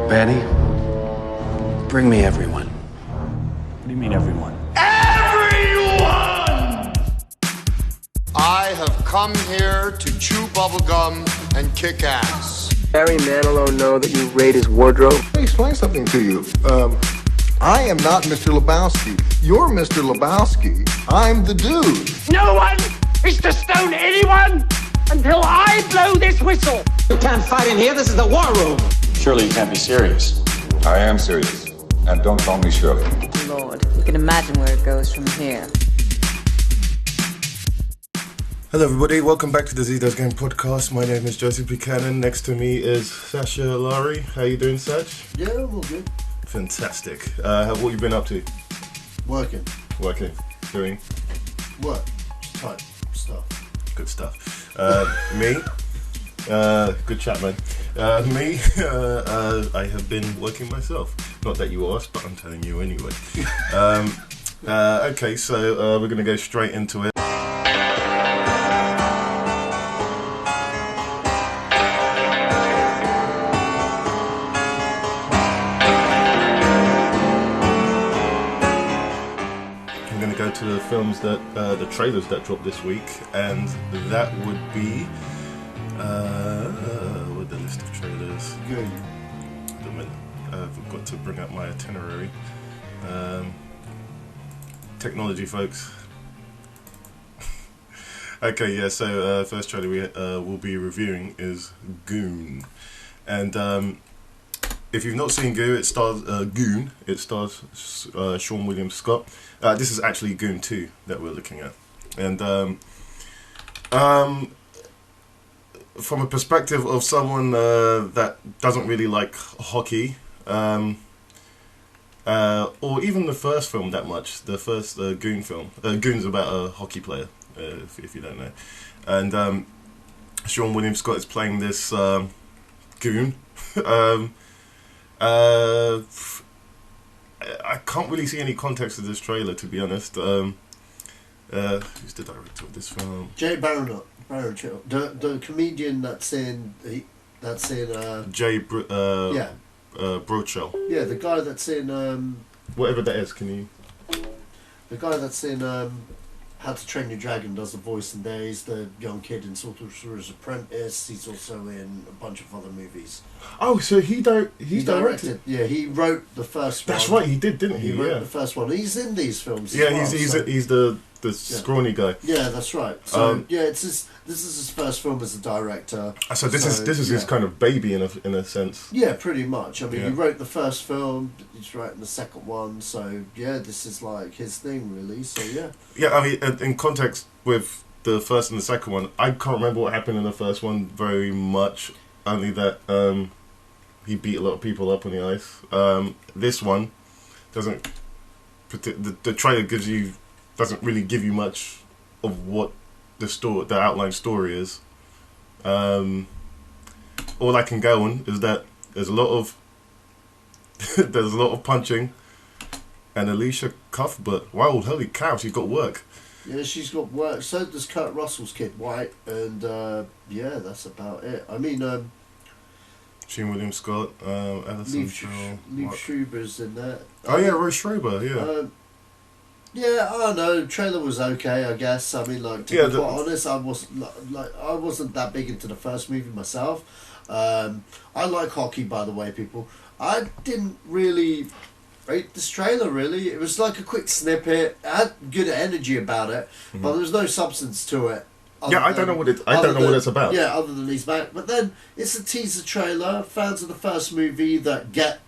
Betty, bring me everyone. What do you mean, everyone? Everyone! I have come here to chew bubblegum and kick ass. Barry Manilow know that you raid his wardrobe? Let me explain something to you. I am not Mr. Lebowski. You're Mr. Lebowski. I'm the dude. No one is to stone anyone until I blow this whistle. You can't fight in here. This is the war room. Surely you can't be serious. I am serious. And don't call me Shirley. Lord, you can imagine where it goes from here. Hello everybody, welcome back to the Zedos Game Podcast. My name is Joseph Buchanan. Next to me is Sacha Allari. How you doing, Sach? Yeah, I'm all good. Fantastic. What you been up to? Working. Doing? Work. Just type stuff. Good stuff. Me? Good chat, man. I have been working myself. Not that you asked, but I'm telling you anyway. Okay, so we're going to go straight into it. To the films that the trailers that dropped this week, and that would be with the list of trailers. Good. I've got to bring up my itinerary. Technology, folks. Okay, yeah. So first trailer we will be reviewing is Goon, and if you've not seen Goon, it stars Goon. It stars Sean William Scott. This is actually Goon 2 that we're looking at, and from a perspective of someone that doesn't really like hockey, or even the first film that much, the first Goon film. Goon's about a hockey player, if you don't know, and Sean William Scott is playing this Goon. I can't really see any context to this trailer, to be honest. Who's the director of this film? Jay Baruchel, the comedian that's in Jay Brochel. Yeah, the guy that's in whatever that is. Can you? The guy that's in How to Train Your Dragon does the voice in there. He's the young kid in Sorcerer's Apprentice. He's also in a bunch of other movies. Oh, so he directed. Yeah, he wrote the first one. That's right, he did, didn't he? He wrote the first one. He's in these films. Yeah, as well, he's the scrawny guy. Yeah, that's right. So this is his first film as a director. So this is his kind of baby in a sense. Yeah, pretty much. I mean, he wrote the first film. He's writing the second one. So yeah, this is like his thing, really. So yeah. Yeah, I mean, in context with the first and the second one, I can't remember what happened in the first one very much. Only that he beat a lot of people up on the ice. This one doesn't. The trailer doesn't really give you much of what the outline story is. All I can go on is that there's a lot of punching, and Alicia Cuthbert. Wow, holy cow, she's got work. Yeah, she's got work. So does Kurt Russell's kid White, and yeah, that's about it. I mean, Sean William Scott, Alison Liev Schreiber's in there. Oh yeah, Roy Schreiber, yeah. Yeah, I don't know. The trailer was okay, I guess. I mean, like, to be quite honest, I wasn't that big into the first movie myself. I like hockey, by the way, people. I didn't really rate this trailer, really. It was like a quick snippet. It had good energy about it, but there was no substance to it. Yeah, I don't know what it's about. Yeah, other than he's back. But then it's a teaser trailer. Fans of the first movie that get,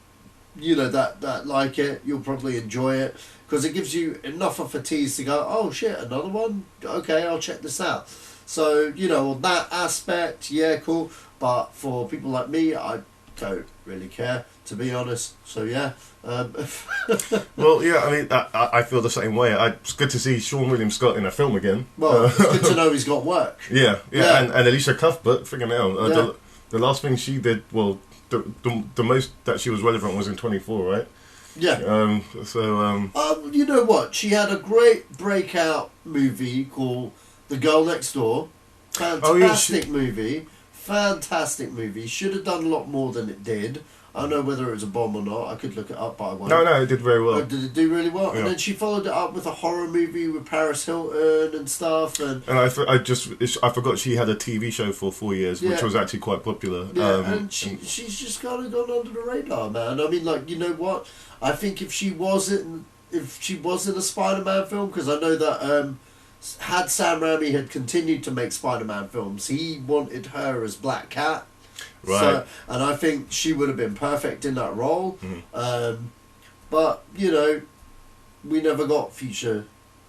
that like it, you'll probably enjoy it. Because it gives you enough of a tease to go, oh shit, another one? Okay, I'll check this out. So, on that aspect, yeah, cool. But for people like me, I don't really care, to be honest. So, yeah. Well, yeah, I mean, I feel the same way. It's good to see Sean William Scott in a film again. Well, it's good to know he's got work. Yeah. And Alicia Cuthbert, friggin' hell. The last thing she did, well, the most that she was relevant was in 24, right? Yeah. You know what? She had a great breakout movie called The Girl Next Door. Fantastic movie. Should have done a lot more than it did. I don't know whether it was a bomb or not. I could look it up, but I won't. No, it did very well. Did it do really well? Yeah. And then she followed it up with a horror movie with Paris Hilton and stuff. And I forgot she had a TV show for 4 years, which was actually quite popular. Yeah, and she's just kind of gone under the radar, man. I mean, like, you know what? I think if she was in a Spider-Man film, because I know that had Sam Raimi had continued to make Spider-Man films, he wanted her as Black Cat. Right. So, and I think she would have been perfect in that role. But, you know, we never got future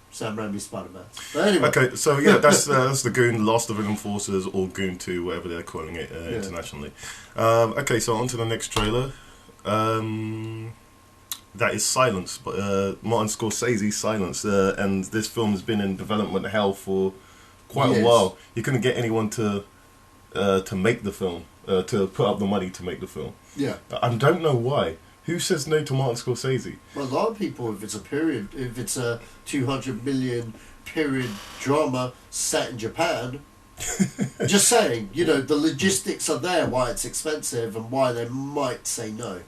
Sam Raimi Spider-Man. But anyway. Okay, so yeah, that's the Goon, Last of the Enforcers, or Goon 2, whatever they're calling it internationally. Okay, so on to the next trailer. That is Silence, Martin Scorsese's Silence, and this film has been in development hell for quite a while. You couldn't get anyone to make the film, to put up the money to make the film. Yeah. I don't know why. Who says no to Martin Scorsese? Well, a lot of people, if it's a 200 million period drama set in Japan, just saying, you know, the logistics are there, why it's expensive and why they might say no.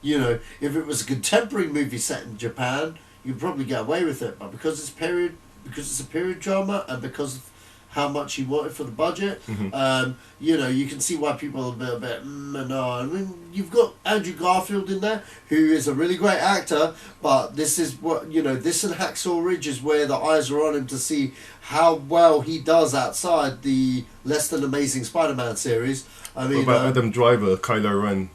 You know, if it was a contemporary movie set in Japan, you'd probably get away with it. But because it's a period drama, and because of how much he wanted for the budget, you know, you can see why people are a bit no. I mean, you've got Andrew Garfield in there, who is a really great actor, but this is what, you know, this and Hacksaw Ridge is where the eyes are on him to see how well he does outside the less than amazing Spider-Man series. I mean, what about Adam Driver, Kylo Ren?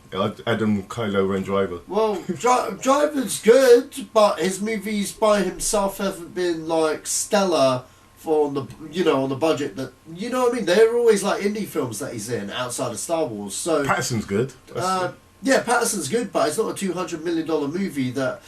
Adam Kylo Ren Driver. Well, Driver's good, but his movies by himself haven't been like stellar on the budget that, you know what I mean. They're always like indie films that he's in outside of Star Wars. So Patterson's good. Yeah, Patterson's good, but it's not a $200 million movie that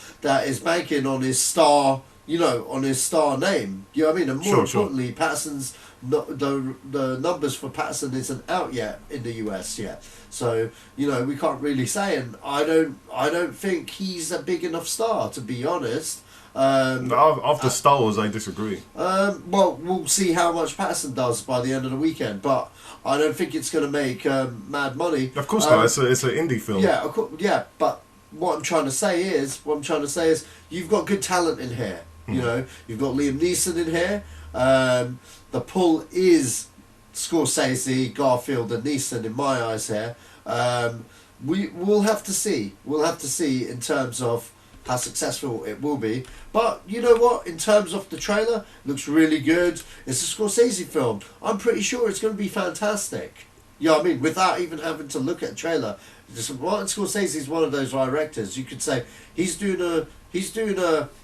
is banking on his star. You know, on his star name. You know what I mean? And more importantly, Patterson's the numbers for Patterson isn't out yet in the US yet. So, you know, we can't really say, and I don't think he's a big enough star, to be honest. After Star Wars, I disagree. Well, we'll see how much Patterson does by the end of the weekend, but I don't think it's going to make mad money. Of course not. It's an indie film. Yeah, of course, yeah. But what I'm trying to say is, you've got good talent in here. You know, you've got Liam Neeson in here. The pull is Scorsese, Garfield, and Neeson in my eyes here. We'll have to see. We'll have to see in terms of how successful it will be. But you know what? In terms of the trailer, it looks really good. It's a Scorsese film. I'm pretty sure it's going to be fantastic. You know what I mean? Without even having to look at a trailer. Martin Scorsese is one of those directors. You could say he's doing a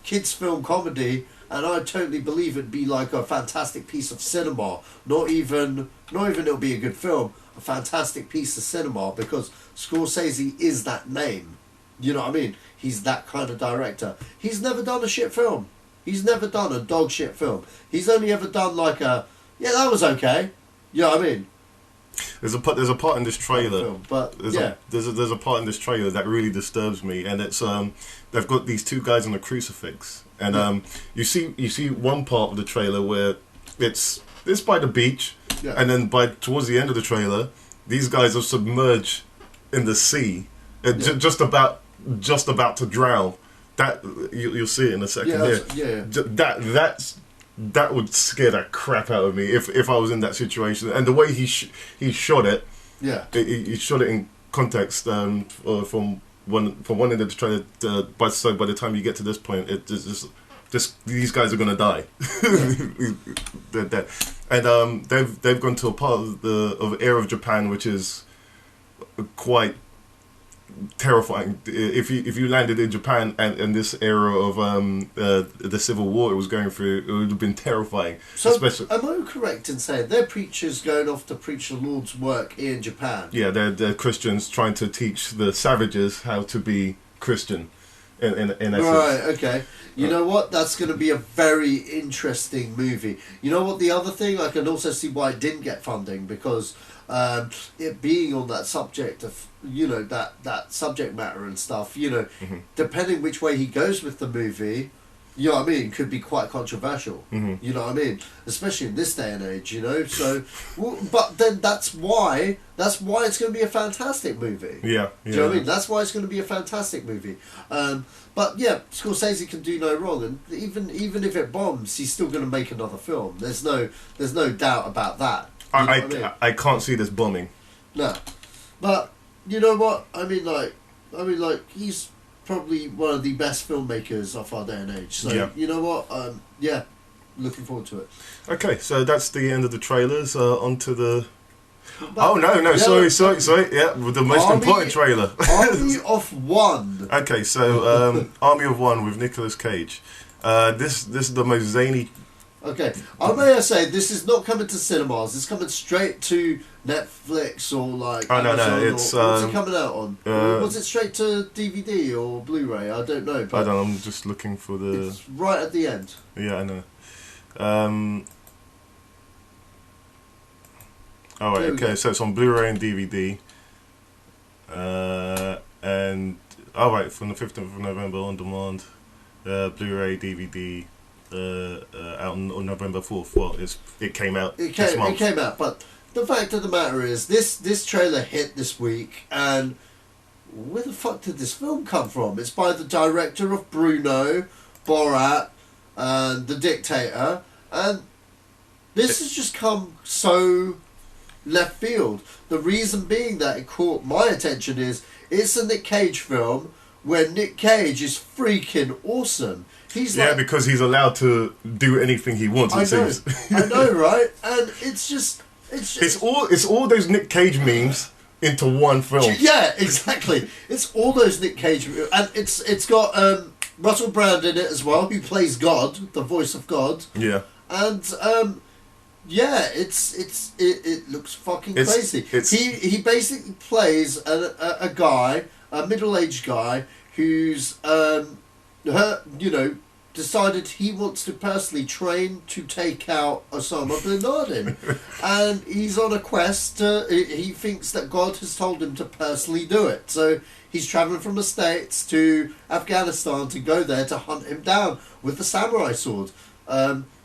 kids film comedy, and I totally believe it'd be like a fantastic piece of cinema. Not even it'll be a good film. A fantastic piece of cinema, because Scorsese is that name. You know what I mean? He's that kind of director. He's never done a shit film. He's never done a dog shit film. He's only ever done like that was okay. You know what I mean? There's a part in this trailer. But there's a part in this trailer that really disturbs me, and it's they've got these two guys on a crucifix, and you see one part of the trailer where it's by the beach, and then towards the end of the trailer, these guys are submerged in the sea, and just about to drown. That you'll see it in a second. That would scare the crap out of me if I was in that situation. And the way he shot it, he shot it in context from one end of the trailer. By the time you get to this point, just these guys are gonna die. They're dead. And they've gone to a part of Air of Japan, which is quite terrifying. If you landed in Japan and this era of the Civil War it was going through, it would have been terrifying. So, am I correct in saying they're preachers going off to preach the Lord's work in Japan? Yeah, they're Christians trying to teach the savages how to be Christian. In essence. Right. Okay. You know what? That's going to be a very interesting movie. You know what? The other thing, I can also see why it didn't get funding, because it being on that subject of, you know, that subject matter and stuff, you know, depending which way he goes with the movie, you know what I mean, could be quite controversial. Mm-hmm. You know what I mean? Especially in this day and age, you know. So, but then that's why it's going to be a fantastic movie. Yeah. Do you know what I mean? That's why it's going to be a fantastic movie. But yeah, Scorsese can do no wrong, and even if it bombs, he's still going to make another film. There's no doubt about that. You know what I mean? I can't see this bombing. No, but you know what? I mean, like he's probably one of the best filmmakers of our day and age. So Yeah. you know what? Yeah, looking forward to it. Okay, so that's the end of the trailers. On to the... But- sorry. Yeah, with the most important trailer. Army of One. Okay, so Army of One with Nicolas Cage. This is the most zany... Okay, may I say this is not coming to cinemas. It's coming straight to Netflix or like. Oh no, Amazon it's what's it coming out on? Was it straight to DVD or Blu-ray? I don't know. But I don't know. I'm just looking for the. It's right at the end. Yeah, I know. Oh, right, okay, so it's on Blu-ray and DVD. And alright, from the 15th of November on demand, Blu-ray, DVD. Out on November 4th. Well, it came out this month. It came out, but the fact of the matter is, this trailer hit this week, and where the fuck did this film come from? It's by the director of Bruno, Borat, and The Dictator, and this has just come so left field. The reason being that it caught my attention is it's a Nick Cage film where Nick Cage is freaking awesome. Because he's allowed to do anything he wants. It seems. I know, right? And it's all those Nick Cage memes into one film. Yeah, exactly. It's all those Nick Cage, and it's got Russell Brand in it as well, who plays God, the voice of God. Yeah. And it looks fucking crazy. He basically plays a guy, a middle-aged guy who's decided he wants to personally train to take out Osama bin Laden. And he's on a quest. He thinks that God has told him to personally do it. So he's travelling from the States to Afghanistan to go there to hunt him down with the samurai sword.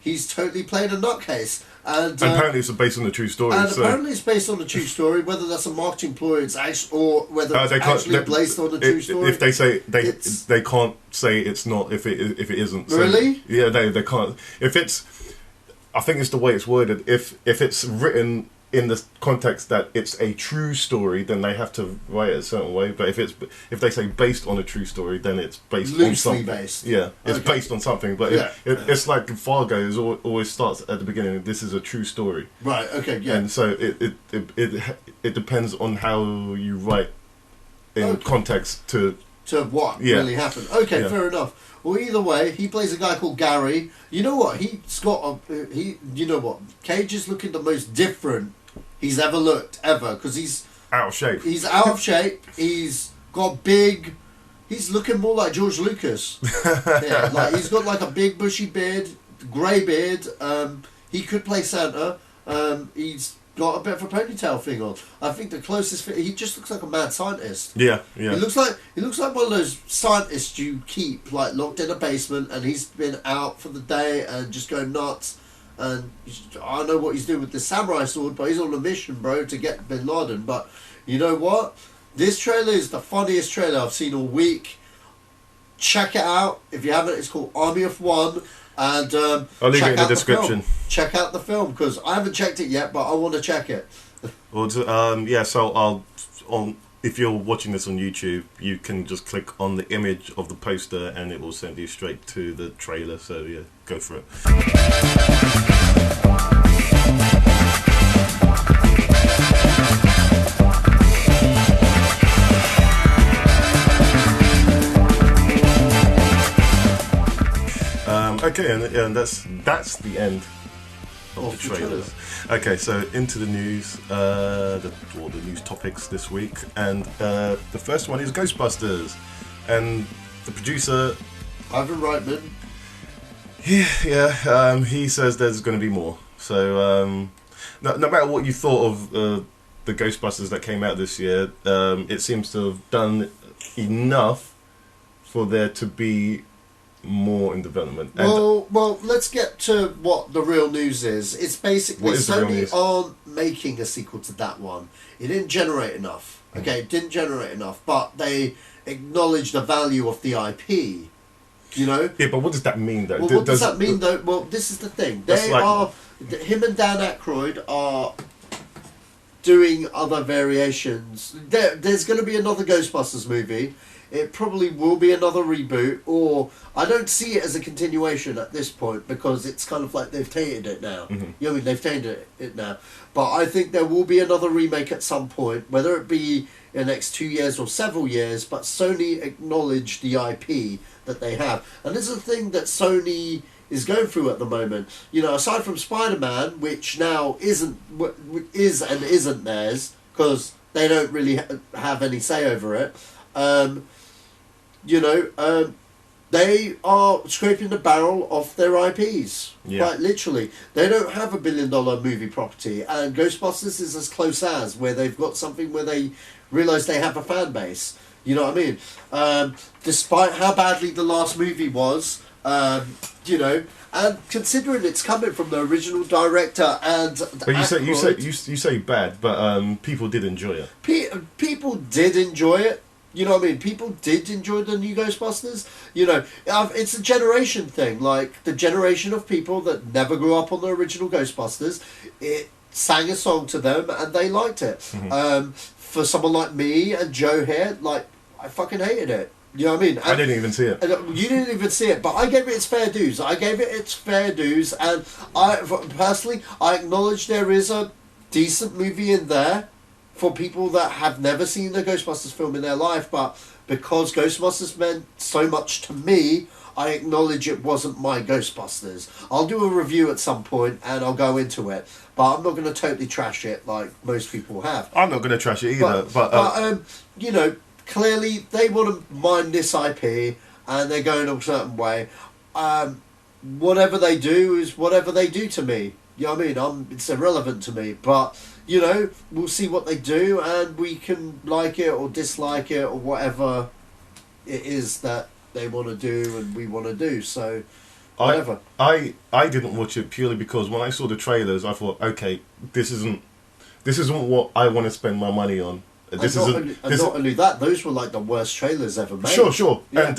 He's totally playing a nutcase. And apparently it's based on a true story. Apparently it's based on a true story. Whether that's a marketing ploy, or whether it's actually based on a true story. If they say they can't say it's not if it isn't. So, really? Yeah, they can't. If it's, I think it's the way it's worded. If it's written in the context that it's a true story, then they have to write it a certain way. But if they say based on a true story, then it's based on something. Based. Yeah, it's based on something. But it's like Fargo always starts at the beginning. This is a true story. Right. Okay. Yeah. And so it depends on how you write in context to what really happened. Okay, fair enough. Well, either way, he plays a guy called Gary. You know what? You know what? Cage is looking the most different he's ever looked because he's out of shape. He's out of shape. He's got big. He's looking more like George Lucas. Yeah, like he's got like a big bushy beard, grey beard. He could play Santa. He's got a bit of a ponytail thing on. I think the closest fit, he just looks like a mad scientist. Yeah. He looks like one of those scientists you keep like locked in a basement, and he's been out for the day and just going nuts. And I don't know what he's doing with the samurai sword, but he's on a mission, bro, to get Bin Laden. But you know what? This trailer is the funniest trailer I've seen all week. Check it out if you haven't. It's called Army of One. And I'll leave it in the description. Check out the film because I haven't checked it yet, but I want to check it. Well, so if you're watching this on YouTube, you can just click on the image of the poster and it will send you straight to the trailer. So yeah, go for it. Okay, and that's the end of the trailers. Okay, so into the news, the news topics this week, and the first one is Ghostbusters, and the producer Ivan Reitman. He says there's going to be more. So no matter what you thought of the Ghostbusters that came out this year, it seems to have done enough for there to be more in development. And Well, let's get to what the real news is. It's basically What is the real Sony news? aren't making a sequel to that one. It didn't generate enough. Okay, it didn't generate enough, but they acknowledge the value of the IP. You know? Yeah, but what does that mean, though? Well, what does that mean, though? Well, this is the thing. Him and Dan Aykroyd are doing other variations. There's going to be another Ghostbusters movie. It probably will be another reboot, or I don't see it as a continuation at this point because it's kind of like they've tainted it now. You know what I mean? They've tainted it now. But I think there will be another remake at some point, whether it be in the next 2 years or several years, but Sony acknowledge the IP that they have. And this is the thing that Sony is going through at the moment. You know, aside from Spider-Man, which now is and isn't theirs, because they don't really have any say over it, they are scraping the barrel off their IPs. Yeah. Quite literally. They don't have $1 billion movie property, and Ghostbusters is as close as, where they've got something where they realise they have a fan base. You know what I mean? Despite how badly the last movie was, and considering it's coming from the original director and But you say bad, but people did enjoy it. People did enjoy it. You know what I mean? People did enjoy the new Ghostbusters. You know, it's a generation thing. Like, the generation of people that never grew up on the original Ghostbusters, it sang a song to them and they liked it. For someone like me and Joe here, like, I fucking hated it. You know what I mean? I didn't even see it. You didn't even see it, but I gave it its fair dues. And I personally, I acknowledge there is a decent movie in there for people that have never seen a Ghostbusters film in their life, but because Ghostbusters meant so much to me, I acknowledge it wasn't my Ghostbusters. I'll do a review at some point and I'll go into it, but I'm not going to totally trash it like most people have. I'm not going to trash it either. But you know, clearly they want to mine this IP and they're going a certain way. Whatever they do is whatever they do to me. You know what I mean? It's irrelevant to me, but you know, we'll see what they do and we can like it or dislike it or whatever it is that they want to do and we want to do. So whatever. I didn't watch it purely because when I saw the trailers I thought, okay, this isn't what I want to spend my money on. Not only that, those were like the worst trailers ever made. Sure. Yeah. And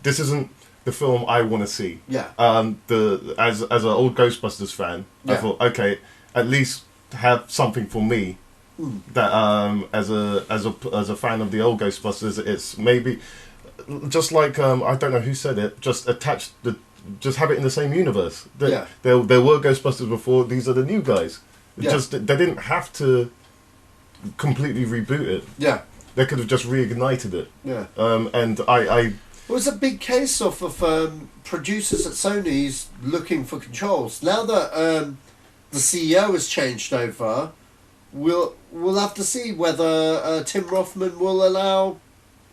this isn't the film I want to see. Yeah. As an old Ghostbusters fan, Yeah. I thought, okay, at least have something for me. That as a fan of the old Ghostbusters, it's maybe just like I don't know who said it. Just have it in the same universe. There were Ghostbusters before. These are the new guys. Yeah. They didn't have to completely reboot it. Yeah. They could have just reignited it. Yeah. And it was a big case of producers at Sony's looking for controls. Now that the CEO has changed over, we'll have to see whether Tim Rothman will allow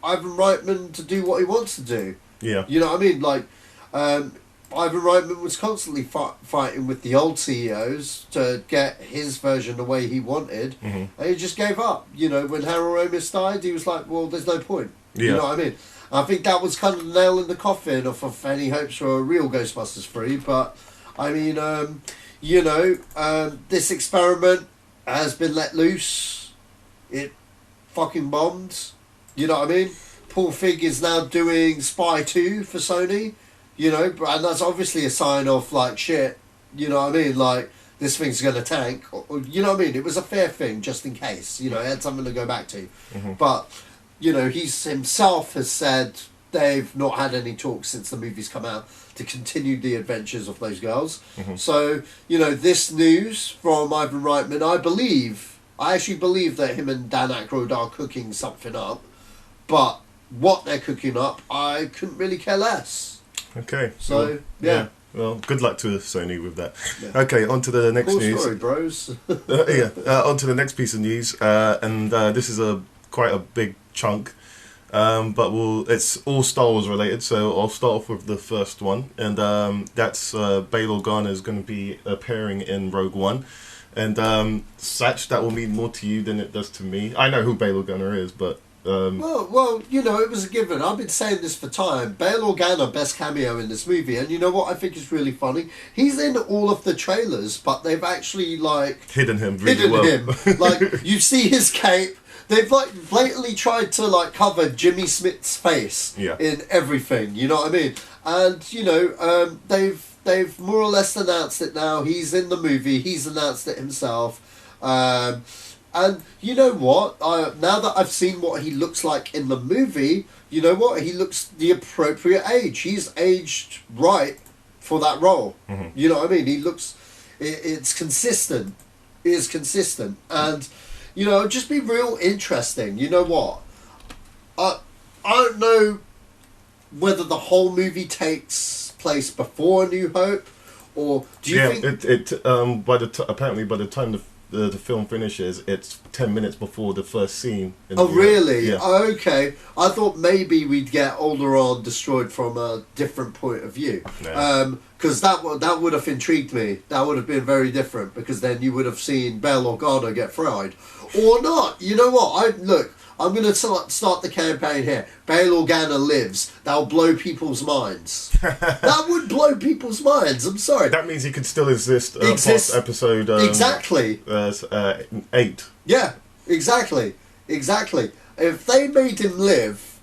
Ivan Reitman to do what he wants to do. Yeah. You know what I mean? Like, Ivan Reitman was constantly fighting with the old CEOs to get his version the way he wanted, and he just gave up. You know, when Harold Ramis died, he was like, well, there's no point. Yeah. You know what I mean? I think that was kind of the nail in the coffin of any hopes for a real Ghostbusters 3, but, I mean, this experiment has been let loose. It fucking bombed. You know what I mean? Paul Feig is now doing Spy 2 for Sony. You know, and that's obviously a sign of, like, shit, you know what I mean? Like, this thing's going to tank. Or, you know what I mean? It was a fair thing, just in case. You know, it had something to go back to. But, you know, he himself has said they've not had any talks since the movie's come out to continue the adventures of those girls. So, you know, this news from Ivan Reitman, I actually believe that him and Dan Aykroyd are cooking something up. But what they're cooking up, I couldn't really care less. Okay. So, yeah. Well, good luck to Sony with that. Yeah. Okay, on to the next Cool news. story, bros. On to the next piece of news. And this is quite a big chunk. But it's all Star Wars related, so I'll start off with the first one. And that's Bail Organa is going to be appearing in Rogue One. And Satch, that will mean more to you than it does to me. I know who Bail Organa is, but Well, you know, it was a given. I've been saying this for time. Bail Organa, best cameo in this movie, and you know what I think is really funny? He's in all of the trailers, but they've actually like hidden him really well. Like you see his cape. They've like blatantly tried to like cover Jimmy Smith's face in everything. You know what I mean? And you know, they've more or less announced it now. He's in the movie. He's announced it himself. And you know what? Now that I've seen what he looks like in the movie, you know what? He looks the appropriate age. He's aged right for that role. Mm-hmm. You know what I mean? He looks... It's consistent. It is consistent. And, you know, it'd just be real interesting. You know what? I don't know whether the whole movie takes place before A New Hope, or do you think... apparently by the time the film finishes, it's 10 minutes before the first scene. Really? Yeah. Oh, okay. I thought maybe we'd get Alderaan destroyed from a different point of view. Because that would have intrigued me. That would have been very different, because then you would have seen Bail Organa get fried. Or not. You know what? I'm going to start the campaign here. Bail Organa lives. That'll blow people's minds. That would blow people's minds. I'm sorry. That means he could still exist past episode... exactly. 8. Yeah, exactly. If they made him live,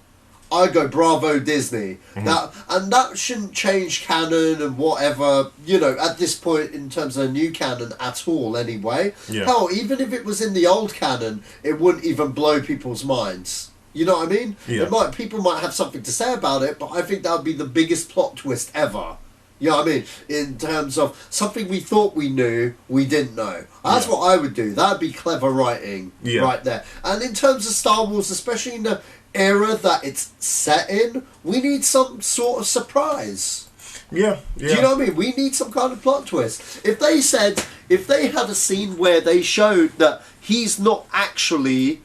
I'd go bravo Disney. Mm-hmm. That shouldn't change canon and whatever, you know, at this point in terms of new canon at all anyway. Yeah. Hell, even if it was in the old canon, it wouldn't even blow people's minds. You know what I mean? Yeah. People might have something to say about it, but I think that would be the biggest plot twist ever. You know what I mean? In terms of something we thought we knew, we didn't know. That's what I would do. That'd be clever writing right there. And in terms of Star Wars, especially in the era that it's set in, we need some sort of surprise. Yeah. Do you know what I mean? We need some kind of plot twist. If they had a scene where they showed that he's not actually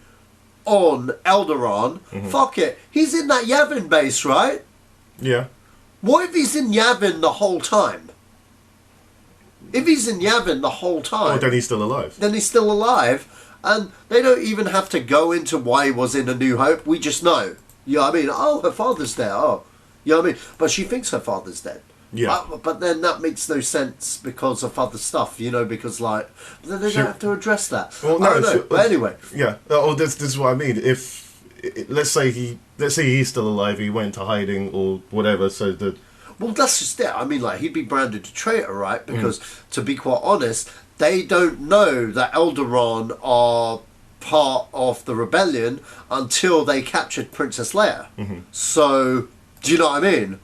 on Alderaan, fuck it. He's in that Yavin base, right? Yeah. What if he's in Yavin the whole time? If he's in Yavin the whole time... Oh, then he's still alive. Then he's still alive. And they don't even have to go into why he was in A New Hope. We just know. You know what I mean? Oh, her father's there. Oh. You know what I mean? But she thinks her father's dead. Yeah. But then that makes no sense because of other stuff, you know, because, like... Then they don't have to address that. Well, no, I don't know. But anyway. Yeah. Oh, this is what I mean. If... Let's say he's still alive, he went into hiding or whatever, so that... Well, that's just it. I mean, like, he'd be branded a traitor, right? Because, to be quite honest, they don't know that Alderaan are part of the rebellion until they captured Princess Leia. Mm-hmm. So, do you know what I mean?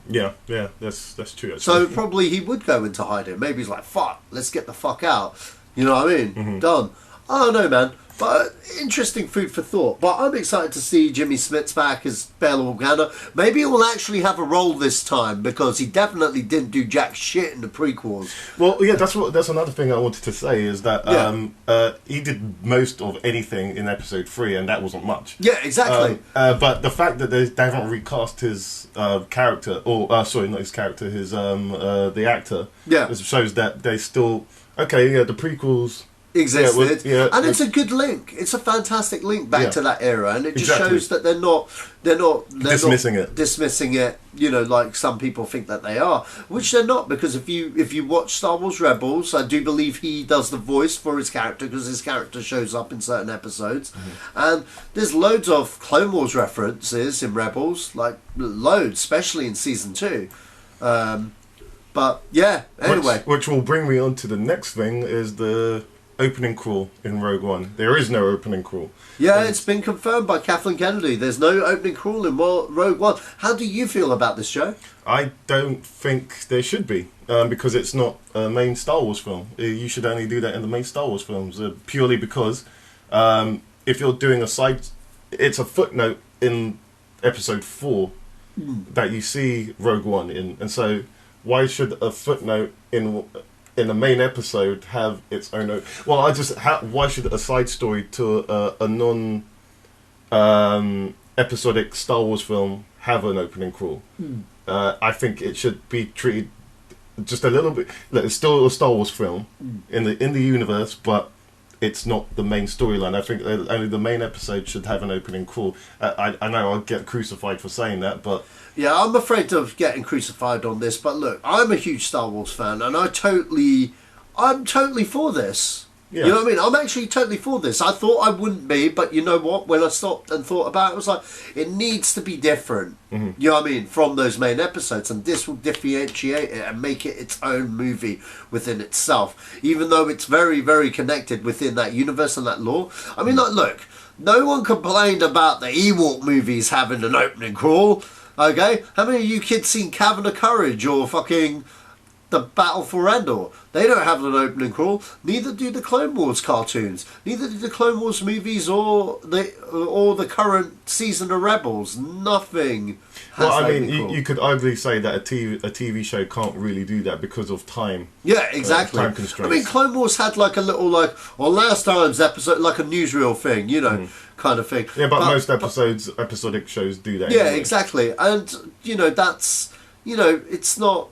Yeah, that's true. Actually. So, probably he would go into hiding. Maybe he's like, fuck, let's get the fuck out. You know what I mean? Mm-hmm. Done. I don't know, man. But interesting food for thought. But I'm excited to see Jimmy Smits back as Bail Organa. Maybe he'll actually have a role this time, because he definitely didn't do jack shit in the prequels. Well, yeah, that's another thing I wanted to say is that he did most of anything in episode 3, and that wasn't much. Yeah, exactly. But the fact that they haven't recast his character, or sorry, not his character, his the actor, shows that they still the prequels existed, and it's a good link. It's a fantastic link back to that era, and it just shows that they're not dismissing it. You know, like some people think that they are, which they're not. Because if you watch Star Wars Rebels, I do believe he does the voice for his character, because his character shows up in certain episodes, and there's loads of Clone Wars references in Rebels, like loads, especially in season 2. But yeah, anyway, which will bring me on to the next thing is the opening crawl in Rogue One. There is no opening crawl. Yeah, it's been confirmed by Kathleen Kennedy. There's no opening crawl in Rogue One. How do you feel about this, Joe? I don't think there should be, because it's not a main Star Wars film. You should only do that in the main Star Wars films, purely because if you're doing it's a footnote in episode 4 that you see Rogue One in, and so why should a footnote in the main episode have its own... Well, why should a side story to a non-episodic Star Wars film have an opening crawl? I think it should be treated just a little bit... It's still a Star Wars film in the universe, but it's not the main storyline. I think only the main episode should have an opening crawl. I know I'll get crucified for saying that, but yeah, I'm afraid of getting crucified on this. But look, I'm a huge Star Wars fan, and I'm totally for this. yeah. You know what I mean? I'm actually totally for this. I thought I wouldn't be, but you know what? When I stopped and thought about it, I was like, it needs to be different. Mm-hmm. You know what I mean? From those main episodes, and this will differentiate it and make it its own movie within itself. Even though it's very, very connected within that universe and that lore. I mean, like, look, no one complained about the Ewok movies having an opening crawl. Okay, how many of you kids seen Cavern of Courage or fucking the Battle for Endor? They don't have an opening crawl. Neither do the Clone Wars cartoons. Neither do the Clone Wars movies or the current season of Rebels. Nothing. Well, I mean, you could arguably say that a TV show can't really do that because of time. Yeah, exactly. Time constraints. I mean, Clone Wars had like a little last time's episode, like a newsreel thing, you know, kind of thing. Yeah, but most episodic shows do that. Yeah, anyway. exactly. And you know, that's, you know, it's not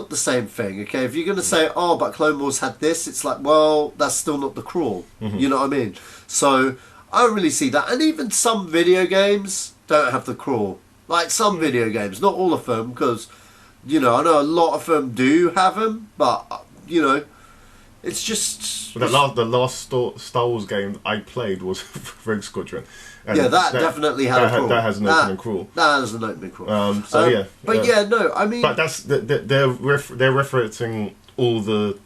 the same thing, okay? If you're going to say, oh, but Clone Wars had this, it's like, well, that's still not the crawl. You know what I mean? So, I don't really see that. And even some video games don't have the crawl. Like, some video games, not all of them, because, you know, I know a lot of them do have them, but, you know, it's just... The last Star Wars game I played was Rogue Squadron. And yeah, that definitely had a crawl. That has an opening crawl. That has an opening crawl. But yeah, no, I mean... But that's they're referencing all the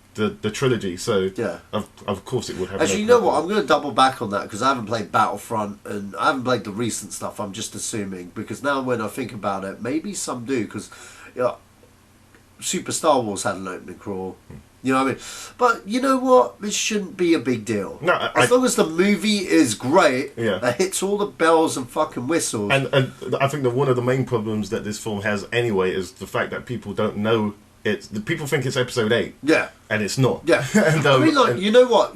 trilogy, so yeah. Of course it would have. Actually, you know what? I'm going to double back on that because I haven't played Battlefront and I haven't played the recent stuff. I'm just assuming because now when I think about it, maybe some do because Super Star Wars had an opening crawl. You know what I mean? But you know what? It shouldn't be a big deal. No, as long as the movie is great, yeah. that hits all the bells and fucking whistles. And I think that one of the main problems that this film has anyway is the fact that people don't know it's. The people think it's episode 8. Yeah. And it's not. Yeah. And, I mean, like, you know what?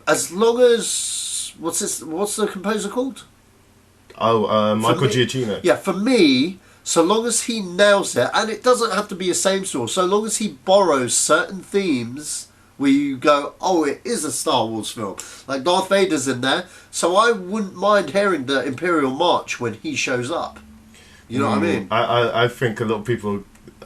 As long as what's the composer called? Michael Giacchino. Yeah, for me. So long as he nails it, and it doesn't have to be a same source, so long as he borrows certain themes where you go, oh, it is a Star Wars film. Like Darth Vader's in there, so I wouldn't mind hearing the Imperial March when he shows up. You know what I mean? I think a lot of people...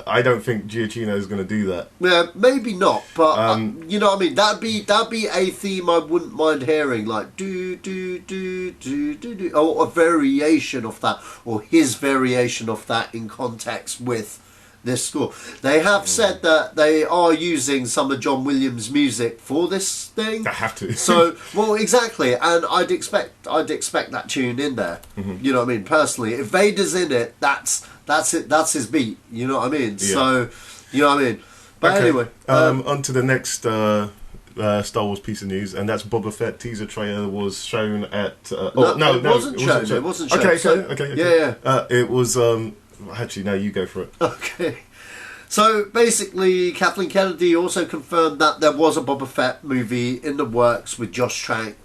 I don't think Giacchino is going to do that. Yeah, maybe not, but you know what I mean. That'd be a theme I wouldn't mind hearing, like do do do do do do, or a variation of that, or his variation of that in context with this score. They have said that they are using some of John Williams' music for this thing. They have to. So, well, exactly, and I'd expect that tune in there. You know what I mean? Personally, if Vader's in it, that's it. That's his beat. You know what I mean? Yeah. So, you know what I mean? But anyway, on to the next Star Wars piece of news, and that's Boba Fett teaser trailer was shown at. It wasn't shown. It wasn't shown. Okay. Yeah. It was. Actually, no, you go for it. Okay. So basically, Kathleen Kennedy also confirmed that there was a Boba Fett movie in the works with Josh Trank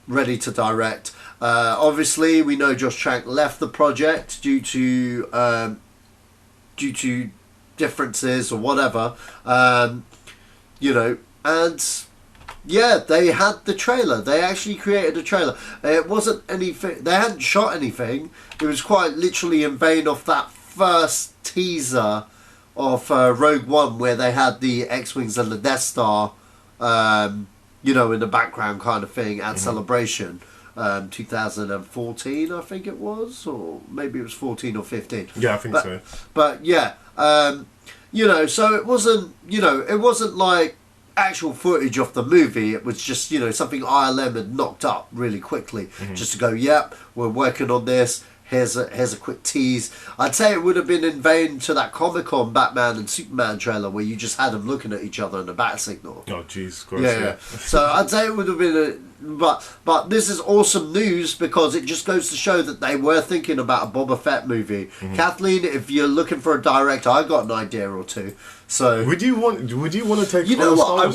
ready to direct. Obviously, we know Josh Trank left the project due to differences or whatever. You know, and yeah, they had the trailer. They actually created a trailer. It wasn't anything. They hadn't shot anything. It was quite literally in vain of that first teaser of Rogue One, where they had the X-Wings and the Death Star, you know, in the background kind of thing at Celebration. 2014, I think it was, or maybe it was 14 or 15. Yeah, I think so. But yeah, you know, so it wasn't like actual footage of the movie. It was just, you know, something ILM had knocked up really quickly, just to go, yep, we're working on this. Here's a quick tease. I'd say it would have been in vain to that Comic-Con Batman and Superman trailer where you just had them looking at each other in a bat signal. Oh, jeez, Christ. Yeah. So I'd say it would have been but this is awesome news because it just goes to show that they were thinking about a Boba Fett movie. Kathleen, if you're looking for a director, I got an idea or two. So would you want to take? You know what? I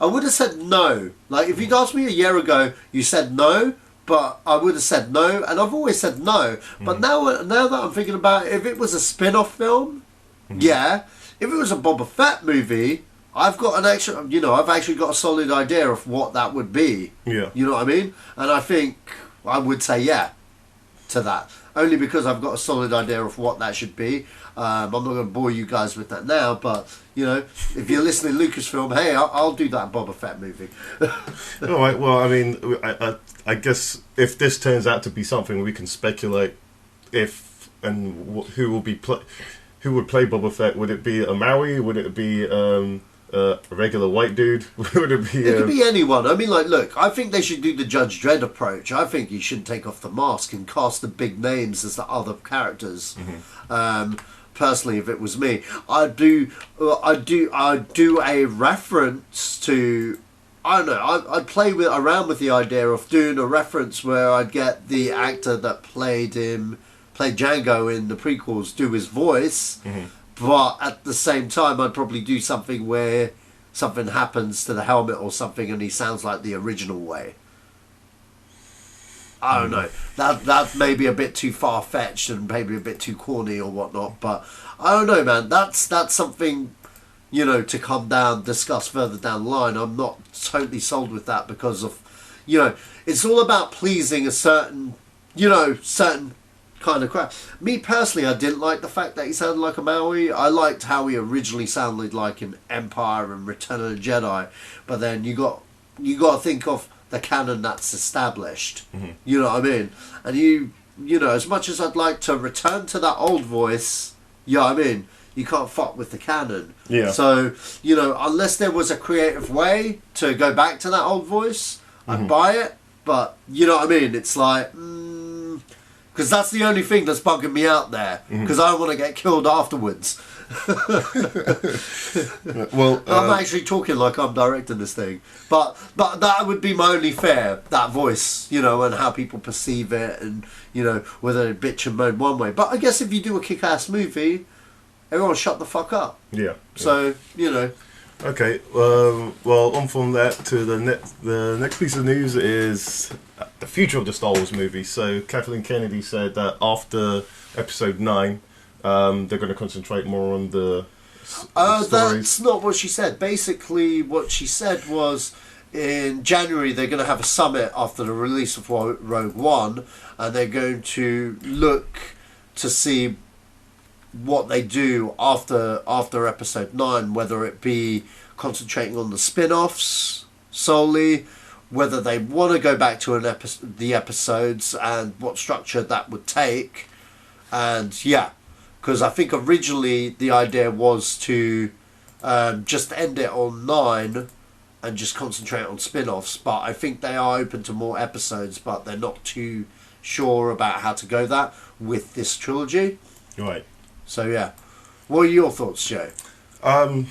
would have said no. Like if you'd asked me a year ago, you said no. But I would have said no, and I've always said no. But now that I'm thinking about it, if it was a spin-off film, yeah. If it was a Boba Fett movie, I've got an extra, I've actually got a solid idea of what that would be. Yeah. You know what I mean? And I think I would say yeah to that. Only because I've got a solid idea of what that should be. I'm not going to bore you guys with that now, but, if you're listening to Lucasfilm, hey, I'll do that Boba Fett movie. All right, well, I mean, I guess if this turns out to be something, we can speculate if and who will be who would play Boba Fett. Would it be a Maui? Would it be a regular white dude? Would it be? It could be anyone. I mean, look, I think they should do the Judge Dredd approach. I think you shouldn't take off the mask and cast the big names as the other characters. Personally, if it was me, I'd do a reference to. I don't know. I'd play around with the idea of doing a reference where I'd get the actor that played Django in the prequels do his voice, but at the same time, I'd probably do something where something happens to the helmet or something, and he sounds like the original way. I don't know. That may be a bit too far fetched and maybe a bit too corny or whatnot, but I don't know, man. That's something. To come down, discuss further down the line. I'm not totally sold with that because of, it's all about pleasing a certain kind of crowd. Me personally, I didn't like the fact that he sounded like a Maui. I liked how he originally sounded like in Empire and Return of the Jedi, but then you got to think of the canon that's established. You know what I mean? And as much as I'd like to return to that old voice, you can't fuck with the canon. Yeah. So, unless there was a creative way to go back to that old voice, I'd buy it. But, you know what I mean? It's like, because that's the only thing that's bugging me out there. Because I don't want to get killed afterwards. Well, I'm actually talking like I'm directing this thing. But that would be my only fear, that voice, and how people perceive it and, whether they bitch and moan one way. But I guess if you do a kick-ass movie, everyone shut the fuck up. Yeah. So, Okay, well, on from that to the next piece of news is the future of the Star Wars movie. So Kathleen Kennedy said that after Episode 9, they're going to concentrate more on the stories. That's not what she said. Basically, what she said was in January they're going to have a summit after the release of Rogue One, and they're going to look to see what they do after Episode 9, whether it be concentrating on the spin-offs solely, whether they want to go back to the episodes and what structure that would take. And because I think originally the idea was to just end it on 9 and just concentrate on spin-offs, but I think they are open to more episodes, but they're not too sure about how to go that with this trilogy. Right. So what are your thoughts, Joe? I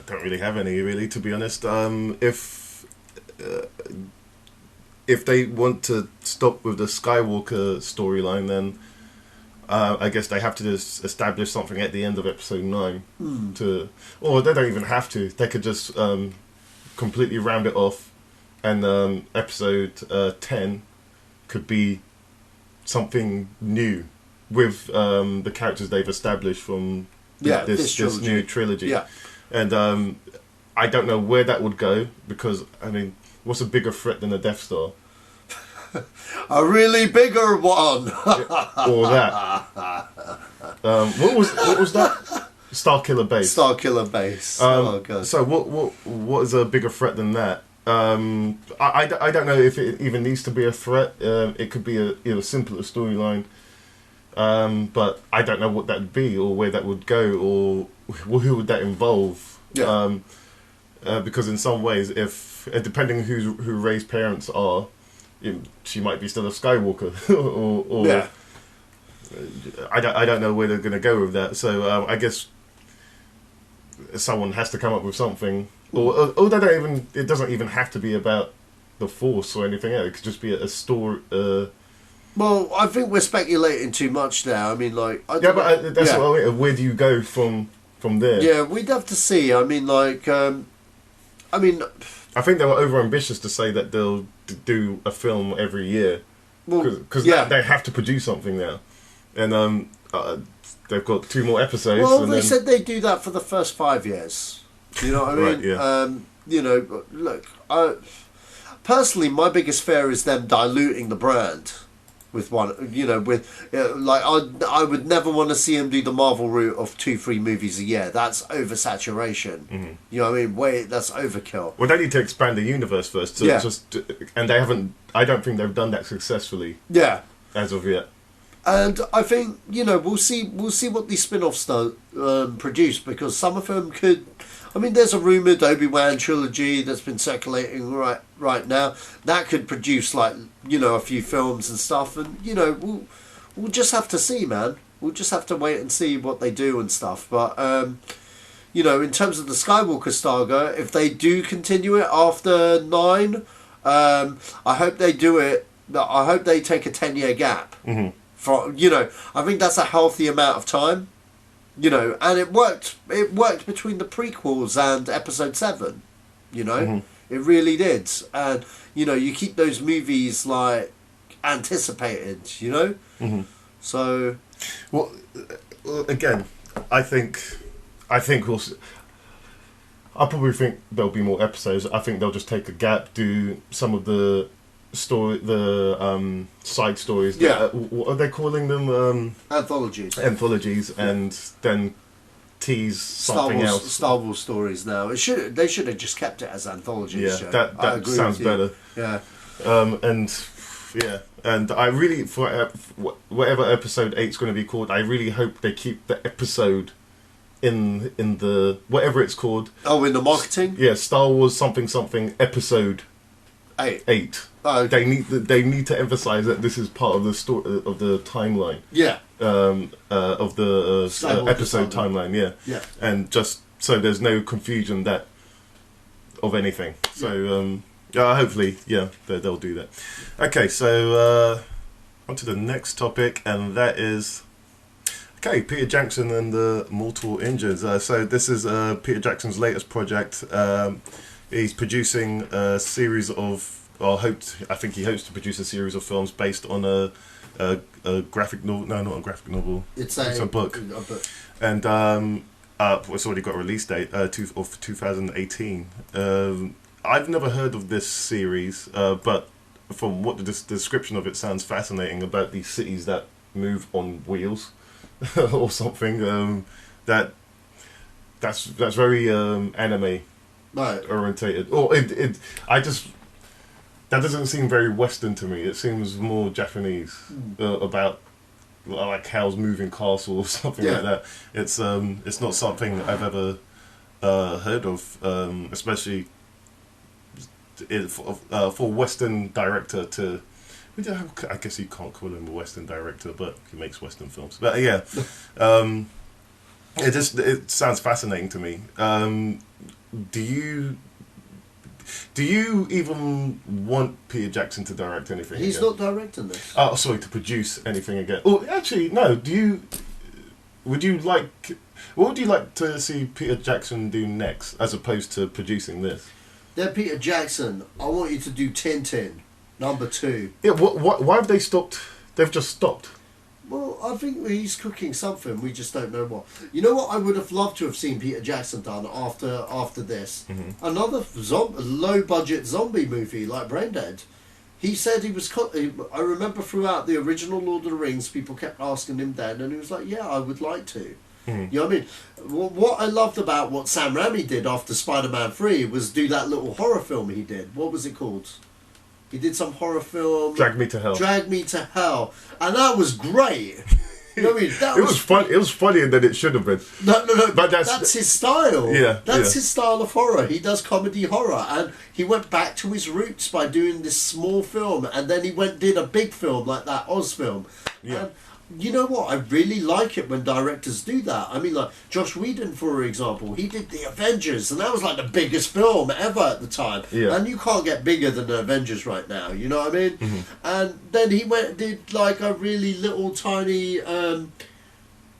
don't really have any, really, to be honest. If they want to stop with the Skywalker storyline, then I guess they have to just establish something at the end of Episode 9 or they don't even have to. They could just completely round it off, and Episode 10 could be something new with the characters they've established from this new trilogy. Yeah. And I don't know where that would go, because, what's a bigger threat than a Death Star? A really bigger one! Or that. What was that? Starkiller Base. Starkiller Base. Oh, God. So what is a bigger threat than that? I don't know if it even needs to be a threat. It could be a simpler storyline. But I don't know what that would be, or where that would go, or who would that involve. Yeah. Because in some ways, if depending who Rey's parents are, she might be still a Skywalker, or I don't know where they're going to go with that. So I guess someone has to come up with something, or they don't even. It doesn't even have to be about the Force or anything else. It could just be a story. Well, I think we're speculating too much now. That's what I mean. Where do you go from there? Yeah, we'd have to see. I think they were over-ambitious to say that they'll do a film every year. Because they have to produce something now. And they've got 2 more episodes. Well, they said they'd do that for the first 5 years. You know what I mean? Right, yeah. You know, look, personally, my biggest fear is them diluting the brand with one. You know, with like I would never want to see them do the Marvel route of 2-3 movies a year. That's oversaturation. Mm-hmm. You know what I mean? That's overkill. Well, they need to expand the universe first. So Yeah. And they haven't. I don't think they've done that successfully Yeah. as of yet. And I think, you know, we'll see what these spin-offs produce, because some of them could. I mean, there's a rumoured Obi-Wan trilogy that's been circulating right now that could produce, like, you know, a few films and stuff, and you know, we'll just have to see, man. We'll just have to wait and see what they do and stuff. But you know, in terms of the Skywalker saga, if they do continue it after 9, I hope they do it. I hope they take a 10-year gap. Mm-hmm. You know, I think that's a healthy amount of time. You know, and it worked. It worked between the prequels and Episode 7. You know, Mm-hmm. it really did. And you know, you keep those movies like anticipated. You know, Mm-hmm. so Well, again, I think we'll. I probably think there'll be more episodes. I think they'll just take a gap, do some of the side stories. Yeah. What are they calling them? anthologies. Anthologies, and then tease something else. Star Wars stories now. They should have just kept it as anthologies. Yeah, Joe. that I agree sounds with you. better. Yeah. And I really, for whatever episode 8's going to be called, I really hope they keep the episode in the whatever it's called. Oh, in the marketing. Yeah, Star Wars something episode 8. 8. Oh, okay. They need to emphasize that this is part of the story of the timeline. Yeah. Of the episode timeline. Yeah. Yeah. And just so there's no confusion of anything. So hopefully, they'll do that. Okay, so on to the next topic, and that is Peter Jackson and the Mortal Engines. So this is Peter Jackson's latest project. He's producing a series of. I think he hopes to produce a series of films based on a graphic novel. No, not a graphic novel. It's a book. And it's already got a release date of 2018. I've never heard of this series, but from what the description of it sounds fascinating about these cities that move on wheels or something. That's very anime orientated. Or that doesn't seem very Western to me. It seems more Japanese about like Howl's Moving Castle or something like that. It's not something I've ever heard of, especially for a Western director to. I guess you can't call him a Western director, but he makes Western films. But yeah, it sounds fascinating to me. Do you even want Peter Jackson to direct anything? He's again? not directing this. Oh, sorry, to produce anything again. Oh, actually, no. What would you like to see Peter Jackson do next, as opposed to producing this? Then Peter Jackson, I want you to do Tintin, #2. Yeah. Why have they stopped? They've just stopped. Well, I think he's cooking something. We just don't know what. You know what? I would have loved to have seen Peter Jackson done after this. Mm-hmm. Another low-budget zombie movie like Braindead. He said he was. I remember throughout the original Lord of the Rings, people kept asking him then, and he was like, "Yeah, I would like to." Mm-hmm. You know what I mean? What I loved about what Sam Raimi did after Spider-Man 3 was do that little horror film he did. What was it called? He did some horror film. Drag Me to Hell. Drag Me to Hell, and that was great. You know what I mean? It was fun. It was funnier than it should have been. No. But that's his style. Yeah, that's his style of horror. He does comedy horror, and he went back to his roots by doing this small film, and then he did a big film like that Oz film. Yeah. And you know what? I really like it when directors do that. I mean, like Joss Whedon, for example, he did The Avengers, and that was like the biggest film ever at the time. Yeah. And you can't get bigger than The Avengers right now, you know what I mean? Mm-hmm. And then he went and did like a really little tiny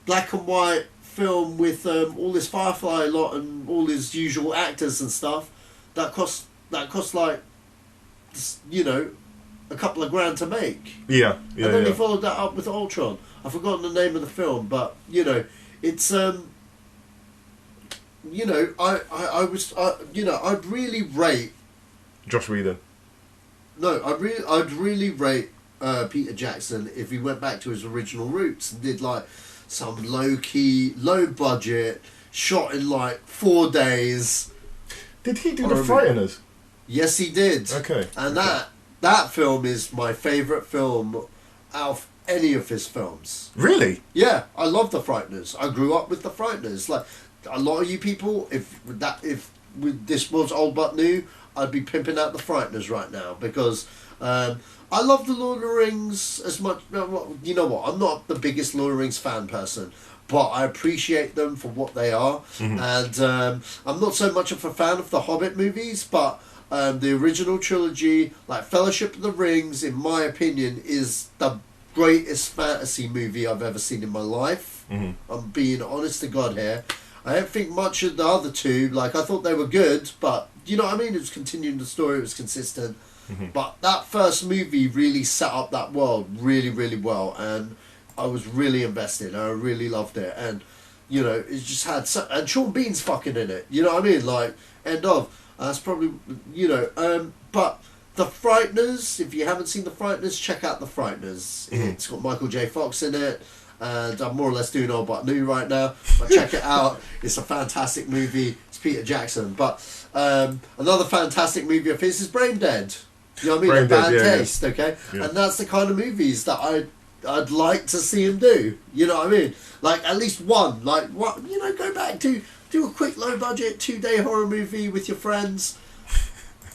black and white film with all this Firefly lot and all his usual actors and stuff. That cost like, you know, a couple of grand to make. Yeah. And then he followed that up with Ultron. I've forgotten the name of the film, but you know, it's you know, I was, you know, I'd really rate. Josh Whedon. No, I'd really rate Peter Jackson if he went back to his original roots and did like some low-key, low-budget, shot in like 4 days. Did he do The Frighteners? Yes, he did. Okay. And that film is my favourite film out of any of his films. Really? Yeah, I love The Frighteners. I grew up with The Frighteners. Like a lot of you people, if this was old but new, I'd be pimping out The Frighteners right now because I love the Lord of the Rings as much. You know what? I'm not the biggest Lord of the Rings fan person, but I appreciate them for what they are. Mm-hmm. And I'm not so much of a fan of the Hobbit movies, but the original trilogy, like Fellowship of the Rings, in my opinion, is the greatest fantasy movie I've ever seen in my life. Mm-hmm. I'm being honest to God here. I don't think much of the other two, like I thought they were good, but you know what I mean? It was continuing the story, it was consistent. Mm-hmm. But that first movie really set up that world really, really well, and I was really invested. I really loved it, and you know, it just had and Sean Bean's fucking in it. You know what I mean? Like end of. That's probably, you know, but The Frighteners. If you haven't seen The Frighteners, check out The Frighteners. Mm-hmm. It's got Michael J. Fox in it, and I'm more or less doing old but new right now. But check it out. It's a fantastic movie. It's Peter Jackson. But another fantastic movie of his is Brain Dead. You know what I mean? Brain A Bad Dead, yeah, Taste, okay? Yeah. And that's the kind of movies that I'd like to see him do. You know what I mean? Like at least one. Like what? You know, go back to do a quick low budget 2-day horror movie with your friends.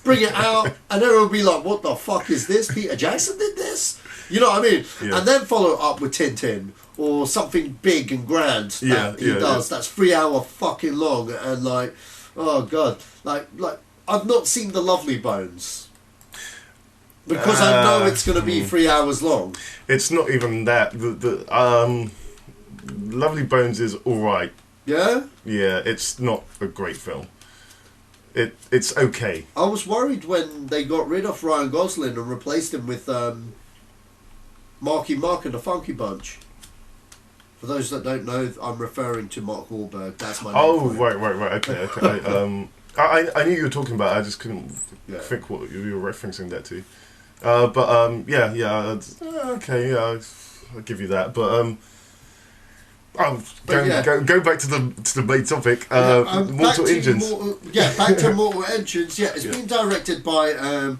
Bring it out, and everyone will be like, "What the fuck is this? Peter Jackson did this." You know what I mean? Yeah. And then follow it up with Tintin or something big and grand that he does. That's 3 hour fucking long and like, oh god, like I've not seen The Lovely Bones. Because I know it's going to be 3 hours long. It's not even that. The Lovely Bones is alright. Yeah? Yeah, it's not a great film. It's okay. I was worried when they got rid of Ryan Gosling and replaced him with Marky Mark and the Funky Bunch. For those that don't know, I'm referring to Mark Wahlberg. That's my name. Oh, right. Okay. I knew you were talking about it. I just couldn't think what you were referencing that to. I'll give you that. But go back to the main topic. Mortal Engines. Back to Mortal Engines. Yeah, it's been directed by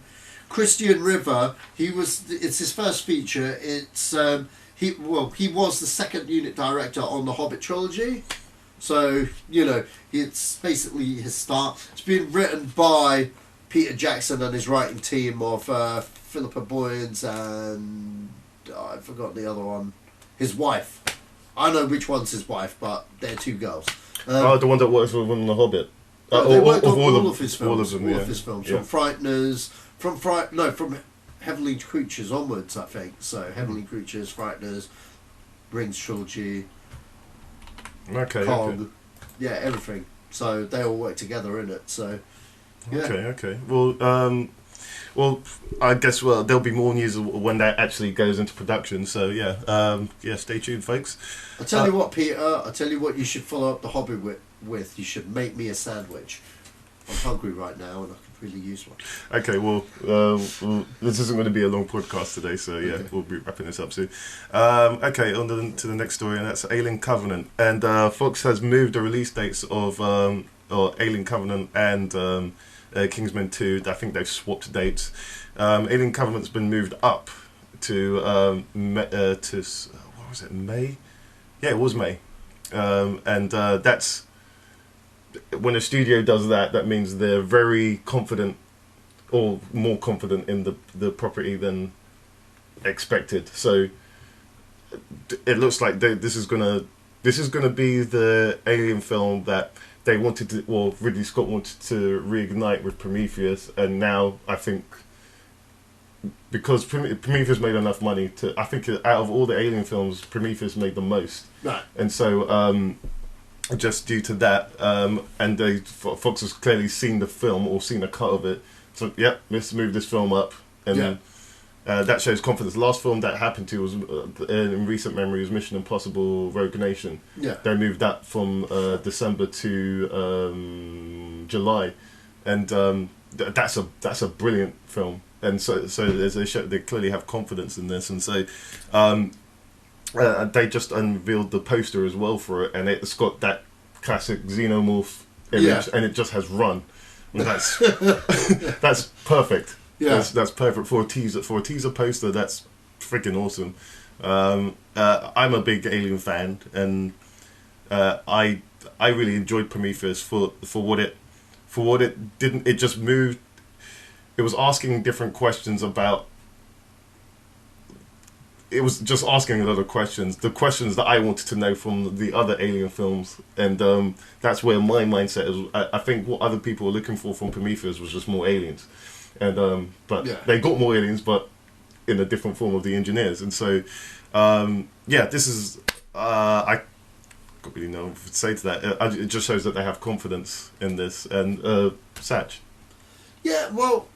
Christian River. It's his first feature. It's he was the second unit director on the Hobbit trilogy. So, you know, it's basically his start. It's been written by Peter Jackson and his writing team of Philippa Boyens and I've forgotten the other one. His wife. I know which one's his wife, but they're two girls. The one that works with him in The Hobbit. They worked on all of his films. All of them, all of his films. Yeah. From Frighteners, from Heavenly Creatures onwards, I think. So Heavenly Creatures, Frighteners, Rings trilogy, Okay. Cog, Okay. yeah, everything. So they all work together in it. So yeah. Okay. Well, I guess there'll be more news when that actually goes into production. So stay tuned, folks. I tell you what, Peter. I tell you what. You should follow up The Hobbit with. You should make me a sandwich. I'm hungry right now, and I could really use one. Okay, this isn't going to be a long podcast today, so we'll be wrapping this up soon. Okay, on to the next story, and that's Alien Covenant. And Fox has moved the release dates of Alien Covenant and Kingsman 2. I think they've swapped dates. Alien Covenant's been moved up to what was it, May? Yeah, it was May. And that's... When a studio does that, that means they're very confident, or more confident in the property than expected. So it looks like this is gonna be the Alien film that they wanted to, or Ridley Scott wanted to reignite with Prometheus, and now I think because Prometheus made enough money to, I think out of all the Alien films, Prometheus made the most, right? And so. Just due to that, and Fox has clearly seen the film or seen a cut of it. So, let's move this film up, and that shows confidence. The last film that happened to was in recent memory was Mission Impossible: Rogue Nation. Yeah. They moved that from December to July, and that's a brilliant film. And so they clearly have confidence in this, and so they just unveiled the poster as well for it, and it's got that classic xenomorph image, and it just has run. And that's that's perfect. Yeah, that's perfect for a teaser poster. That's freaking awesome. I'm a big Alien fan, and I really enjoyed Prometheus for what it didn't. It just moved. It was asking different questions about. It was just asking a lot of questions, the questions that I wanted to know from the other Alien films, and that's where my mindset is. I think what other people were looking for from Prometheus was just more aliens, and they got more aliens, but in a different form of the engineers, and so this is I don't really know what to say to that. It just shows that they have confidence in this, and Sach. Yeah, well,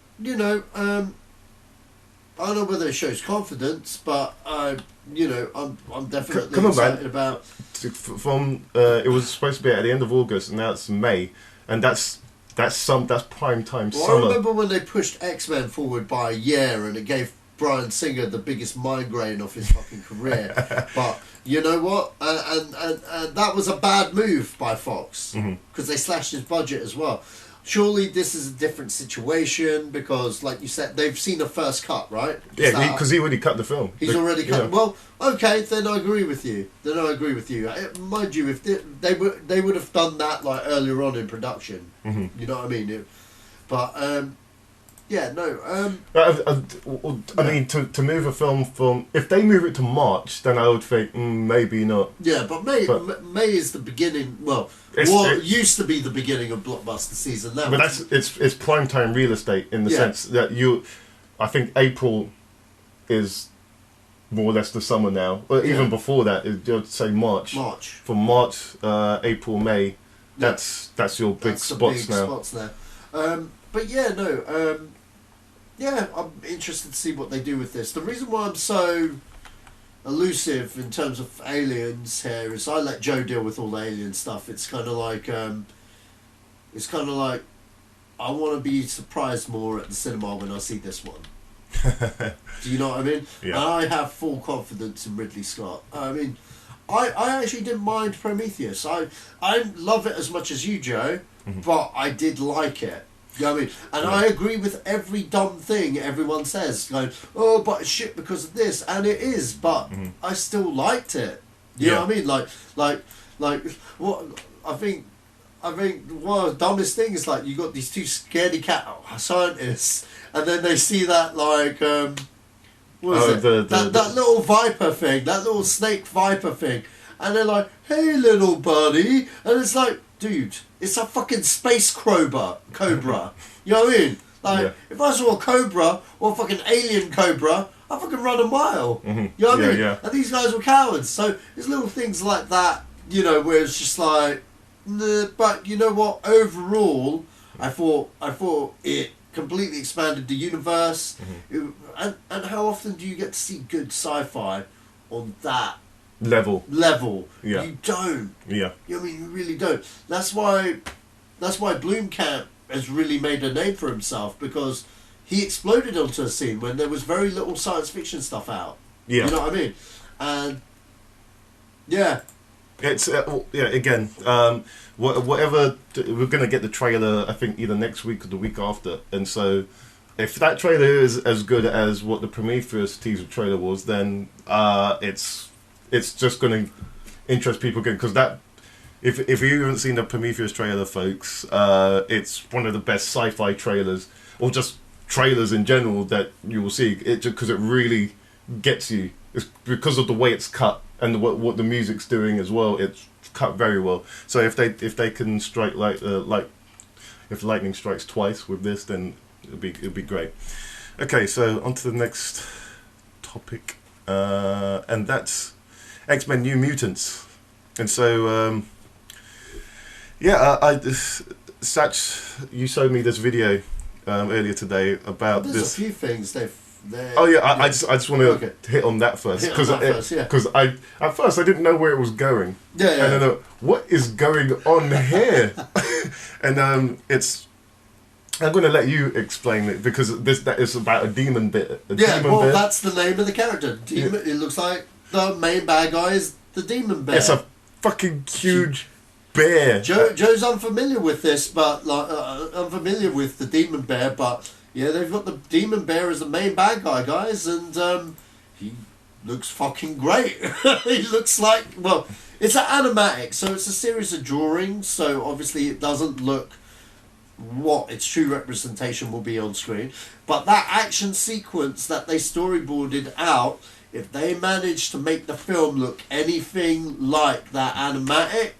I don't know whether it shows confidence, but I'm definitely excited about. From it was supposed to be at the end of August, and now it's May, and that's prime time summer. I remember when they pushed X-Men forward by a year, and it gave Bryan Singer the biggest migraine of his fucking career. But you know what? And that was a bad move by Fox because they slashed his budget as well. Surely this is a different situation because, like you said, they've seen a first cut, right? Yeah, because he already cut the film. He's already cut. Yeah. Well, okay, then I agree with you. Mind you, if they would have done that like earlier on in production. You know what I mean? I mean, to move a film from, if they move it to March, then I would think maybe not. Yeah, but May is the beginning. Well, it used to be the beginning of blockbuster season now. But it's prime time real estate in the sense that I think April is more or less the summer now. But even before that, you'd say March. From March, April, May. That's your big spots now. But I'm interested to see what they do with this. The reason why I'm so elusive in terms of aliens here is I let Joe deal with all the alien stuff. It's kind of like I want to be surprised more at the cinema when I see this one. Do you know what I mean? Yeah. And I have full confidence in Ridley Scott. I mean, I actually didn't mind Prometheus. I love it as much as you, Joe, but I did like it. You know what I mean? And I agree with every dumb thing everyone says. Going, oh, but it's shit because of this, and it is, but I still liked it. You know what I mean? Like what I think one of the dumbest things is like you got these two scaredy cat scientists, and then they see that that little viper thing, that little snake viper thing, and they're like, "Hey, little buddy," and it's like, dude, it's a fucking space cobra. You know what I mean? Like, if I saw a cobra or a fucking alien cobra, I'd fucking run a mile. You know what I mean? Yeah. And these guys were cowards. So there's little things like that, where it's just like, nah, but you know what? Overall, I thought it completely expanded the universe. And how often do you get to see good sci-fi on that level? Yeah. You don't. Yeah. You know what I mean? You really don't. That's why Blomkamp has really made a name for himself, because he exploded onto a scene when there was very little science fiction stuff out. Yeah. You know what I mean? And it's again, whatever, we're gonna get the trailer I think either next week or the week after, and so if that trailer is as good as what the Prometheus teaser trailer was, then it's just going to interest people again, because that, if you haven't seen the Prometheus trailer, folks, it's one of the best sci-fi trailers, or just trailers in general, that you will see. It just because it really gets you. It's because of the way it's cut and what the music's doing as well. It's cut very well. So if they can strike like if lightning strikes twice with this, then it'd be great. Okay, so on to the next topic, and that's X-Men New Mutants. And so Sach, you showed me this video earlier today about There's a few things they've Oh yeah, I just want to hit on that first because at first I didn't know where it was going. Yeah. And then what is going on here? And it's. I'm going to let you explain it because that is about a demon bear. That's the name of the character. Demon. Yeah. It looks like the main bad guy is the demon bear. It's a fucking huge bear. Joe's unfamiliar with this, but unfamiliar with the demon bear, but. Yeah, they've got the demon bear as the main bad guy, guys, and he looks fucking great. He looks like, well, it's an animatic, so it's a series of drawings, so obviously it doesn't look what its true representation will be on screen. But that action sequence that they storyboarded out, if they manage to make the film look anything like that animatic,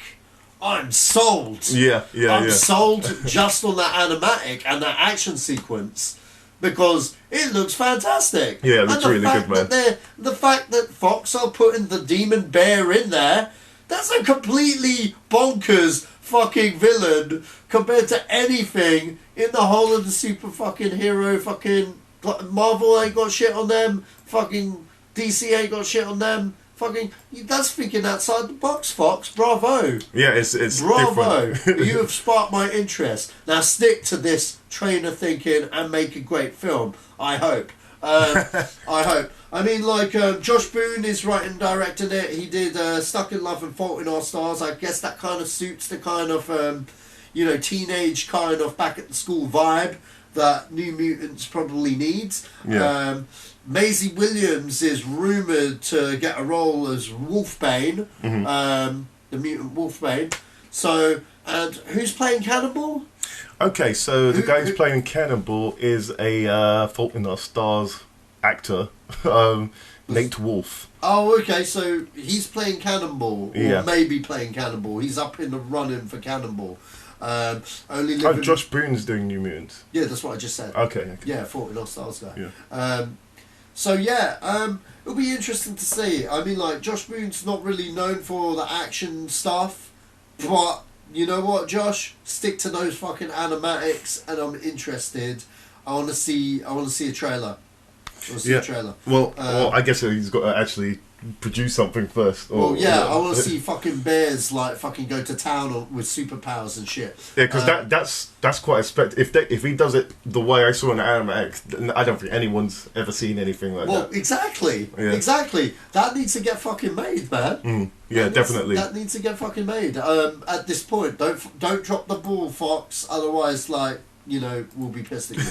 I'm sold. I'm sold just on that animatic and that action sequence because it looks fantastic. Yeah, it looks really good, man. The fact that Fox are putting the demon bear in there, that's a completely bonkers fucking villain compared to anything in the whole of the super fucking hero fucking Marvel ain't got shit on them. Fucking DC ain't got shit on them. Fucking, that's thinking outside the box, Fox. Bravo. Yeah, it's bravo. Different. You have sparked my interest. Now stick to this train of thinking and make a great film. I hope. I hope. I mean, like, Josh Boone is writing and directing it. He did Stuck in Love and Fault in Our Stars. I guess that kind of suits the kind of, teenage kind of back at the school vibe that New Mutants probably needs. Yeah. Maisie Williams is rumoured to get a role as Wolfbane, the mutant Wolfbane. So, and who's playing Cannibal? Okay, so the guy who's playing Cannibal is a Fault in Our Stars actor, Nate Wolff. Oh, okay, so he's playing Cannibal, or Yeah. maybe playing Cannibal. He's up in the running for Cannibal. Josh Boone's doing New Mutants. Yeah, that's what I just said. Okay. Yeah, Fault in Our Stars guy. Yeah. It'll be interesting to see. I mean, like, Josh Boone's not really known for the action stuff, but you know what, Josh? Stick to those fucking animatics, and I'm interested. I want to see a trailer. A trailer. Well, I guess he's got to actually produce something first. I want to see fucking bears like fucking go to town with superpowers and shit. Yeah, because that's quite a if he does it the way I saw in the animatic, I don't think anyone's ever seen anything like that. Well, exactly. That needs to get fucking made, man. Definitely. That needs to get fucking made. At this point, don't drop the ball, Fox. Otherwise, like, we'll be pissed at you.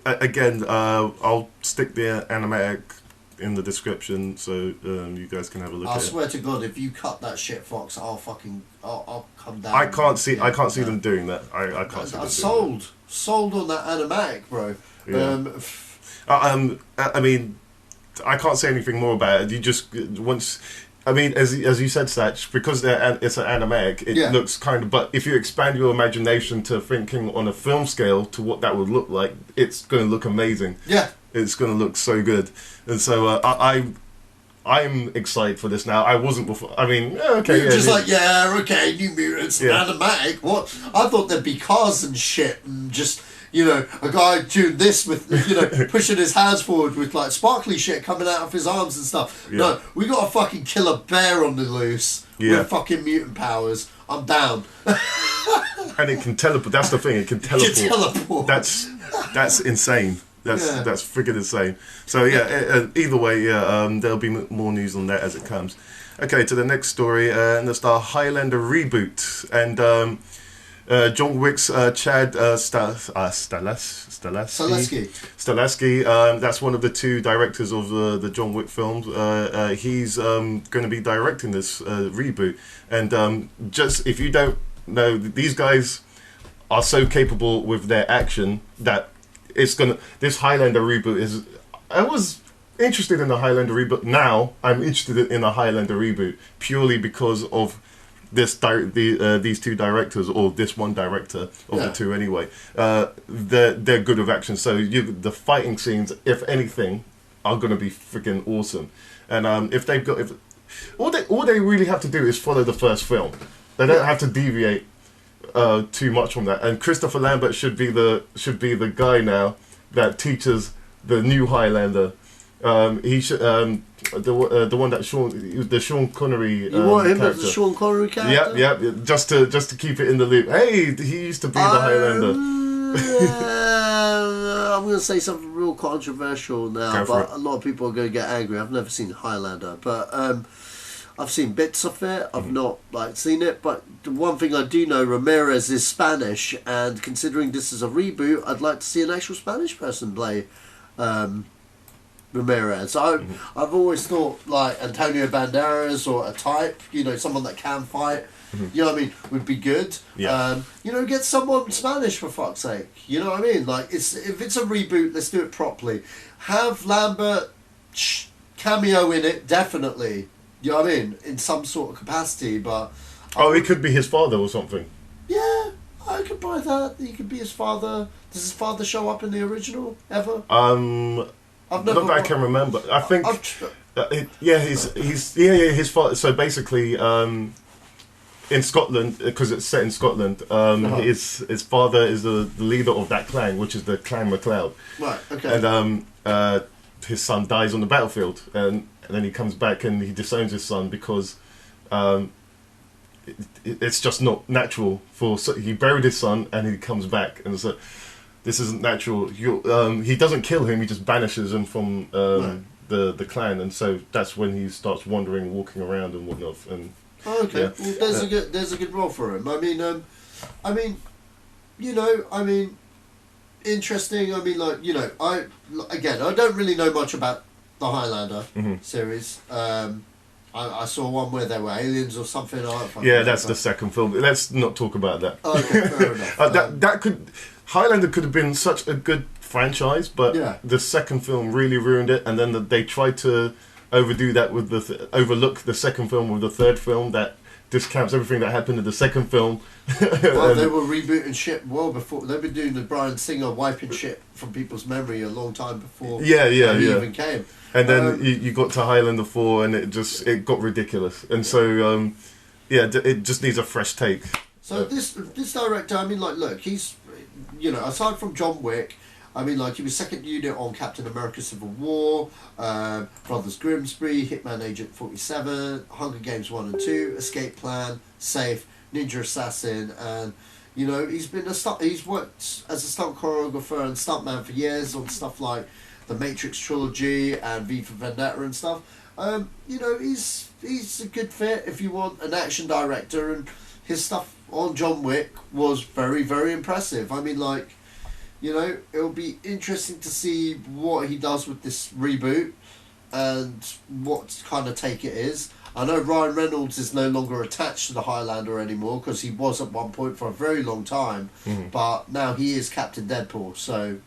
Again, I'll stick the animatic in the description so you guys can have a look at it. I swear to God, if you cut that shit, Fox, I'll come down. I can't see them doing that. I can't see them doing that. Sold on that animatic, bro. Yeah. I mean, I can't say anything more about it. You just as you said, Satch, because it's an animatic, it looks kind of. But if you expand your imagination to thinking on a film scale to what that would look like, it's going to look amazing. Yeah. It's going to look so good, and so I'm excited for this now. I wasn't before. I mean, okay, New Mutants, animatic. What? I thought there'd be cars and shit, and just a guy doing this with pushing his hands forward with like sparkly shit coming out of his arms and stuff. Yeah. No, we got a fucking killer bear on the loose with fucking mutant powers. I'm down. And it can teleport. That's the thing. It can teleport. That's insane. That's freaking insane. So either way, there'll be more news on that as it comes. Okay, to the next story, and that's the Highlander reboot, and John Wick's Chad Stahelski. That's one of the two directors of the John Wick films. He's going to be directing this reboot, and just if you don't know, these guys are so capable with their action that this Highlander reboot is. I was interested in the Highlander reboot. Now I'm interested in a Highlander reboot purely because of these two directors, or this one director of the two anyway. They're good with action. So the fighting scenes, if anything, are going to be freaking awesome. And if they've got all they really have to do is follow the first film. They don't have to deviate too much from that. And Christopher Lambert should be the guy now that teaches the new Highlander. He should the one that Sean Connery. You want him character. as a Sean Connery character? Yep. Just to keep it in the loop. Hey, he used to be the Highlander. I'm going to say something real controversial now, but a lot of people are going to get angry. I've never seen Highlander, but I've seen bits of it. I've not seen it, but the one thing I do know, Ramirez is Spanish, and considering this is a reboot, I'd like to see an actual Spanish person play Ramirez. I've always thought like Antonio Banderas or a type, someone that can fight. You know what I mean? Would be good. Yeah. Get someone Spanish for fuck's sake. You know what I mean? Like, if it's a reboot, let's do it properly. Have Lambert cameo in it, definitely. You know what I mean? In some sort of capacity, but... it could be his father or something. Yeah, I could buy that. He could be his father. Does his father show up in the original, ever? Not that I can remember. I think... his father... So basically... in Scotland, because it's set in Scotland, his father is the leader of that clan, which is the Clan MacLeod. Right, okay. And his son dies on the battlefield, and then he comes back and he disowns his son because it's just not natural he buried his son and he comes back, and so this isn't natural. He doesn't kill him, he just banishes him from the clan, and so that's when he starts wandering, walking around and whatnot. And okay, yeah. Well, there's a good role for him. Interesting. I don't really know much about the Highlander series. I saw one where there were aliens or something. That's the second film. Let's not talk about that. Okay, fair enough. Highlander could have been such a good franchise, but the second film really ruined it, and then they tried to overdo that with overlook the second film with the third film that discounts everything that happened in the second film. Well, they were rebooting shit well before. They've been doing the Bryan Singer wiping shit from people's memory a long time before. He even came. And then you got to Highlander 4, and it got ridiculous. And so it just needs a fresh take. So this director, look, he's aside from John Wick. He was second unit on Captain America Civil War, Brothers Grimsby, Hitman Agent 47, Hunger Games 1 and 2, Escape Plan, Safe, Ninja Assassin, and he's worked as a stunt choreographer and stuntman for years on stuff like the Matrix trilogy and V for Vendetta and stuff. He's a good fit if you want an action director, and his stuff on John Wick was very, very impressive. It'll be interesting to see what he does with this reboot and what kind of take it is. I know Ryan Reynolds is no longer attached to the Highlander anymore, because he was at one point for a very long time, but now he is Captain Deadpool, so,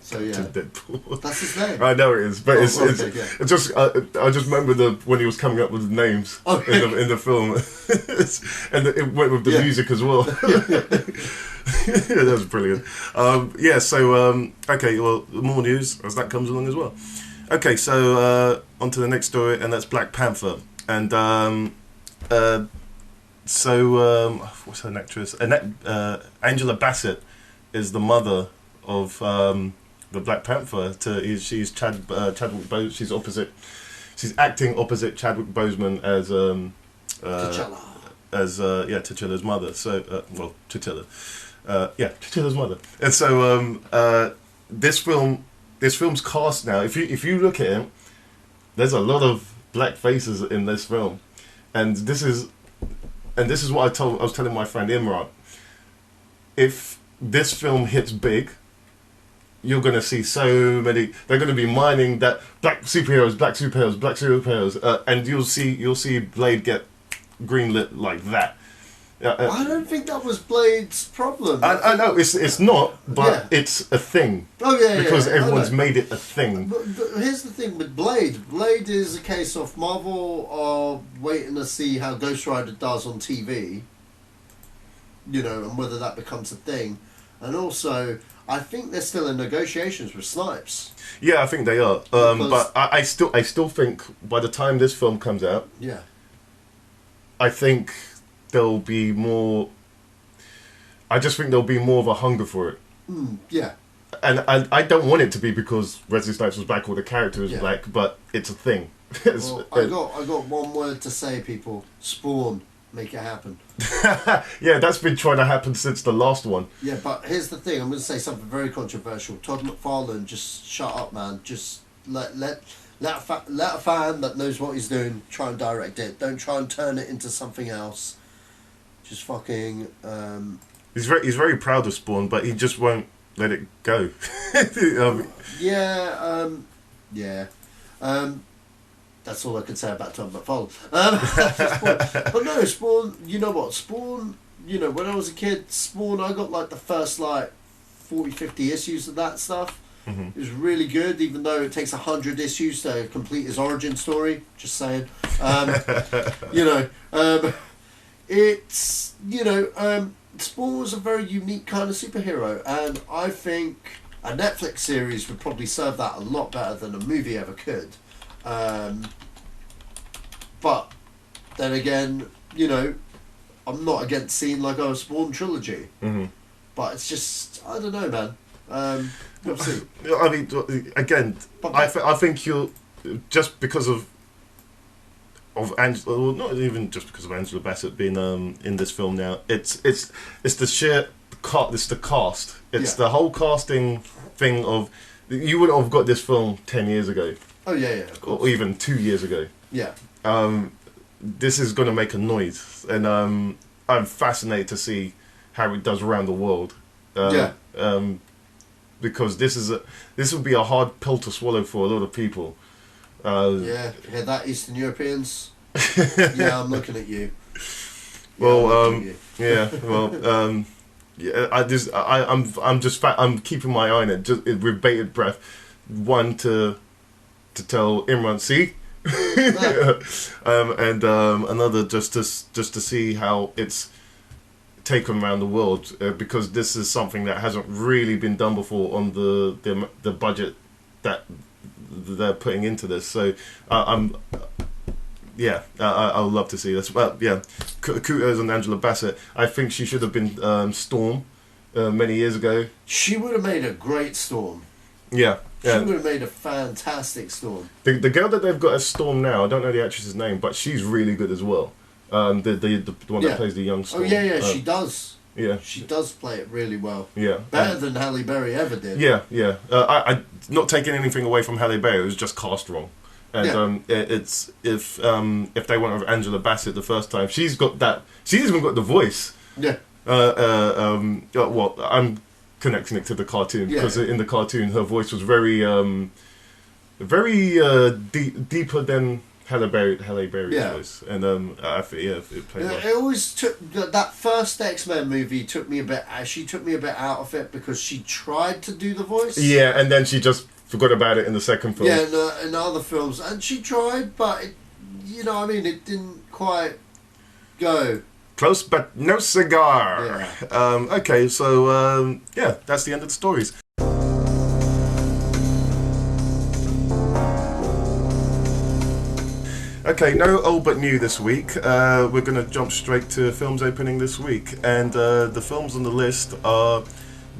So yeah, Deadpool. That's his name. I know it is, but it's just I just remember when he was coming up with the names in the film, and it went with the music as well. That was brilliant. Okay, well, more news as that comes along as well. Okay, so on to the next story, and that's Black Panther, and what's her actress? Angela Bassett is the mother of the Black Panther. She's Chadwick Boseman. She's opposite. She's acting opposite Chadwick Boseman as T'Challa. T'Challa's mother. So T'Challa. T'Challa's mother. And so this film's cast now. If you look at it, there's a lot of black faces in this film, and this is what I was telling my friend Imran. If this film hits big, you're going to see so many. They're going to be mining that black superheroes, and you'll see Blade get greenlit like that. I don't think that was Blade's problem. I know it's not, but it's a thing. Because everyone's made it a thing. But here's the thing with Blade. Blade is a case of Marvel are waiting to see how Ghost Rider does on TV. And whether that becomes a thing, and also I think they're still in negotiations with Snipes. Yeah, I think they are. But I still think by the time this film comes out, I think there'll be more. I just think there'll be more of a hunger for it. Yeah. And I don't want it to be because Wesley Snipes was black or the character was black, but it's a thing. Well, I got one word to say, people. Spawn. Make it happen. Yeah, that's been trying to happen since the last one. Yeah, but here's the thing. I'm going to say something very controversial. Todd McFarlane, just shut up, man. Just let a fan that knows what he's doing try and direct it. Don't try and turn it into something else. Just fucking... He's very proud of Spawn, but he just won't let it go. That's all I can say about Todd McFarlane. Spawn. But no, Spawn, you know what? Spawn, you know, when I was a kid, Spawn, I got like the first like 40, 50 issues of that stuff. Mm-hmm. It was really good, even though it takes 100 issues to complete his origin story. Just saying. It's, Spawn was a very unique kind of superhero, and I think a Netflix series would probably serve that a lot better than a movie ever could. But then again, I'm not against seeing like a Spawn trilogy. Mm-hmm. But it's just, I don't know, man. We'll see. I mean, again, I think you'll, just because of Angela, well, not even just because of Angela Bassett being in this film now. It's the sheer it's the cast. It's the whole casting thing of, you wouldn't have got this film 10 years ago. Oh yeah, of course. Or even 2 years ago. Yeah. This is going to make a noise, and I'm fascinated to see how it does around the world. Because this would be a hard pill to swallow for a lot of people. Yeah, that Eastern Europeans. Yeah, I'm looking at you. Well, I'm keeping my eye on it, just with bated breath. One to tell Imran, see, and another just to see how it's taken around the world, because this is something that hasn't really been done before on the budget that they're putting into this. So I would love to see this. Well, yeah, kudos on Angela Bassett. I think she should have been Storm many years ago. She would have made a great Storm. Yeah. She would have made a fantastic Storm. The girl that they've got as Storm now, I don't know the actress's name, but she's really good as well. The one that plays the young Storm. Oh yeah, she does. Yeah, she does play it really well. Yeah, better than Halle Berry ever did. Yeah. I not taking anything away from Halle Berry. It was just cast wrong. And it's if they went with Angela Bassett the first time, she's got that. She's even got the voice. Yeah. Well, I'm connecting it to the cartoon, because in the cartoon her voice was very deeper than Halle Berry's voice, and I think it played well. It always took that first X-Men movie took me a bit. She took me a bit out of it because she tried to do the voice. Yeah, and then she just forgot about it in the second film. Yeah, in other films, and she tried, but it didn't quite go. Close, but no cigar. Yeah. Okay, so that's the end of the stories. Okay, no old but new this week. We're going to jump straight to films opening this week, and the films on the list are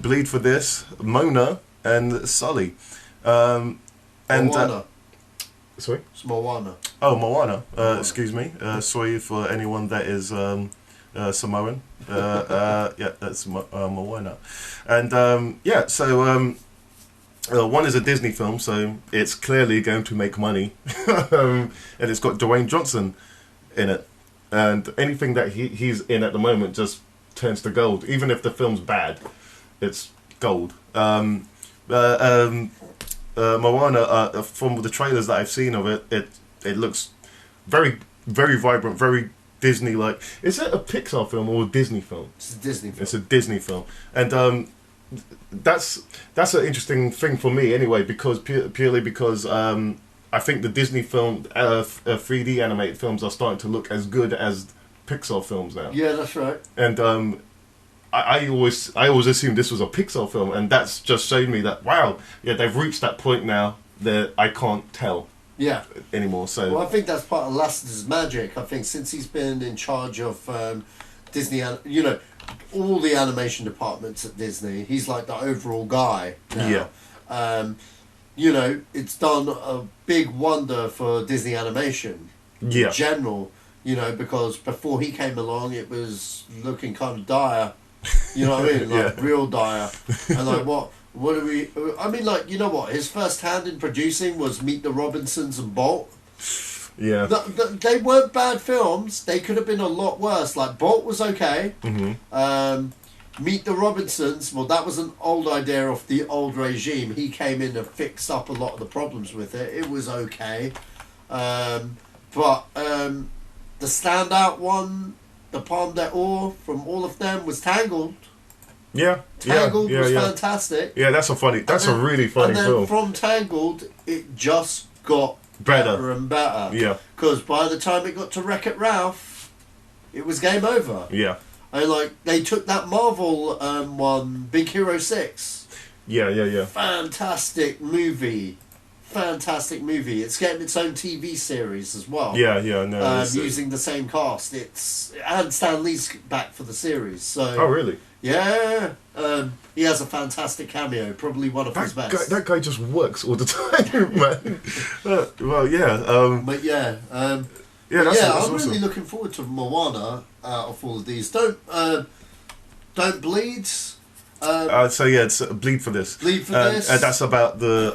Bleed for This, Mona, and Sully. Moana. Sorry? It's Moana. Oh, Moana. Excuse me. Sorry for anyone that is Samoan. Yeah, that's Moana. And so one is a Disney film, so it's clearly going to make money. And it's got Dwayne Johnson in it. And anything that he's in at the moment just turns to gold. Even if the film's bad, it's gold. Moana, from the trailers that I've seen of it, it looks very, very vibrant, very Disney-like. Is it a Pixar film or a Disney film? It's a Disney film. It's a Disney film. And that's an interesting thing for me anyway, because purely because I think the Disney film 3D animated films are starting to look as good as Pixar films now. Yeah, that's right. And I always assumed this was a Pixar film, and that's just showed me that they've reached that point now that I can't tell anymore. So I think that's part of Lasseter's magic. I think since he's been in charge of Disney, all the animation departments at Disney. He's like the overall guy now. Yeah. You know, it's done a big wonder for Disney animation in general, you know, because before he came along, it was looking kind of dire. You know what I mean? Like, real dire. And like, what do we... I mean, like, you know what? His first hand in producing was Meet the Robinsons and Bolt. Yeah. They weren't bad films. They could have been a lot worse. Like, Bolt was okay. Meet the Robinsons, well, that was an old idea of the old regime. He came in and fixed up a lot of the problems with it. It was okay. But the standout one, the Palme d'Or from all of them, was Tangled. Yeah. Tangled was fantastic. Yeah, that's a really funny film. And then from Tangled, it just got better and better. Yeah. Because by the time it got to Wreck-It Ralph, it was game over. Yeah. And like, they took that Marvel one, Big Hero 6. Yeah. Fantastic movie. It's getting its own TV series as well. Yeah, no. Using the same cast. And Stan Lee's back for the series. So. Oh, really? Yeah. He has a fantastic cameo. Probably one of his best. That guy just works all the time, man. Well, yeah. But yeah. I'm awesome. really looking forward to Moana of all of these. Don't bleed. It's Bleed for This. Bleed for This. And that's about the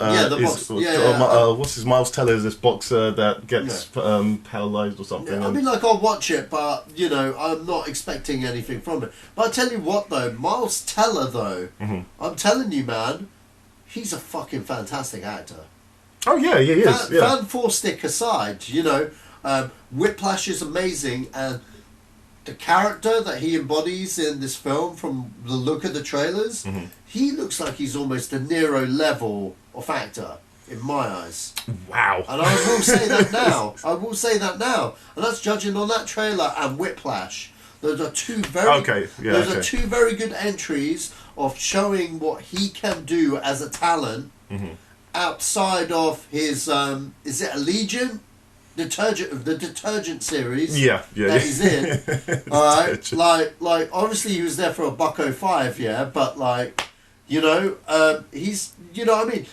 what's his Miles Teller is this boxer that gets paralyzed or something. Yeah, I mean, like, I'll watch it, but you know, I'm not expecting anything from it. But I tell you what, though, Miles Teller, though, I'm telling you, man, he's a fucking fantastic actor. Oh yeah, he is. Van Forstick aside, you know. Whiplash is amazing, and the character that he embodies in this film, from the look of the trailers, he looks like he's almost a Nero level of actor in my eyes. Wow. And I will say that now. And that's judging on that trailer and Whiplash. Those are two very are two very good entries of showing what he can do as a talent outside of his is it Allegiant? The detergent series that he's in. Alright, like obviously he was there for $1.05, but like, you know, he's, you know what I mean,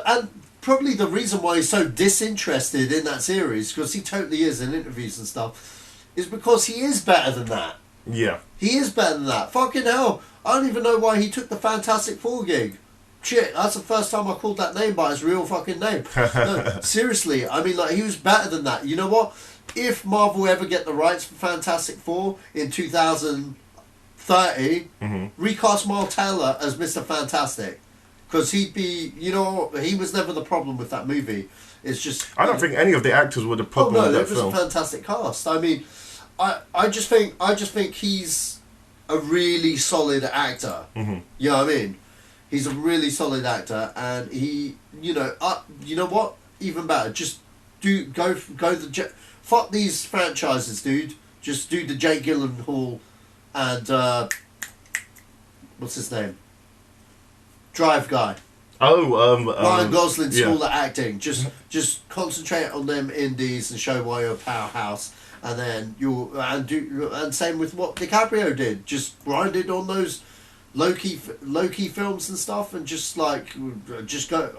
and probably the reason why he's so disinterested in that series, because he totally is in interviews and stuff, is because he is better than that. Yeah. He is better than that. Fucking hell, I don't even know why he took the Fantastic Four gig. Shit, that's the first time I called that name by its real fucking name. No, seriously, I mean, like, he was better than that. You know what? If Marvel ever get the rights for Fantastic Four in 2030, recast Miles Teller as Mr. Fantastic. Because he'd be, you know, he was never the problem with that movie. It's just... I don't think any of the actors were the problem with that film. it was a fantastic cast. I mean, I just think he's a really solid actor. You know what I mean? He's a really solid actor, and he, you know what? Even better, just fuck these franchises, dude. Just do the Jake Gyllenhaal and what's his name? Drive guy. Ryan Gosling School of Acting. Just concentrate on them indies and show why you're a powerhouse, and then and same with what DiCaprio did. Just grinded on those low-key films and stuff, and just go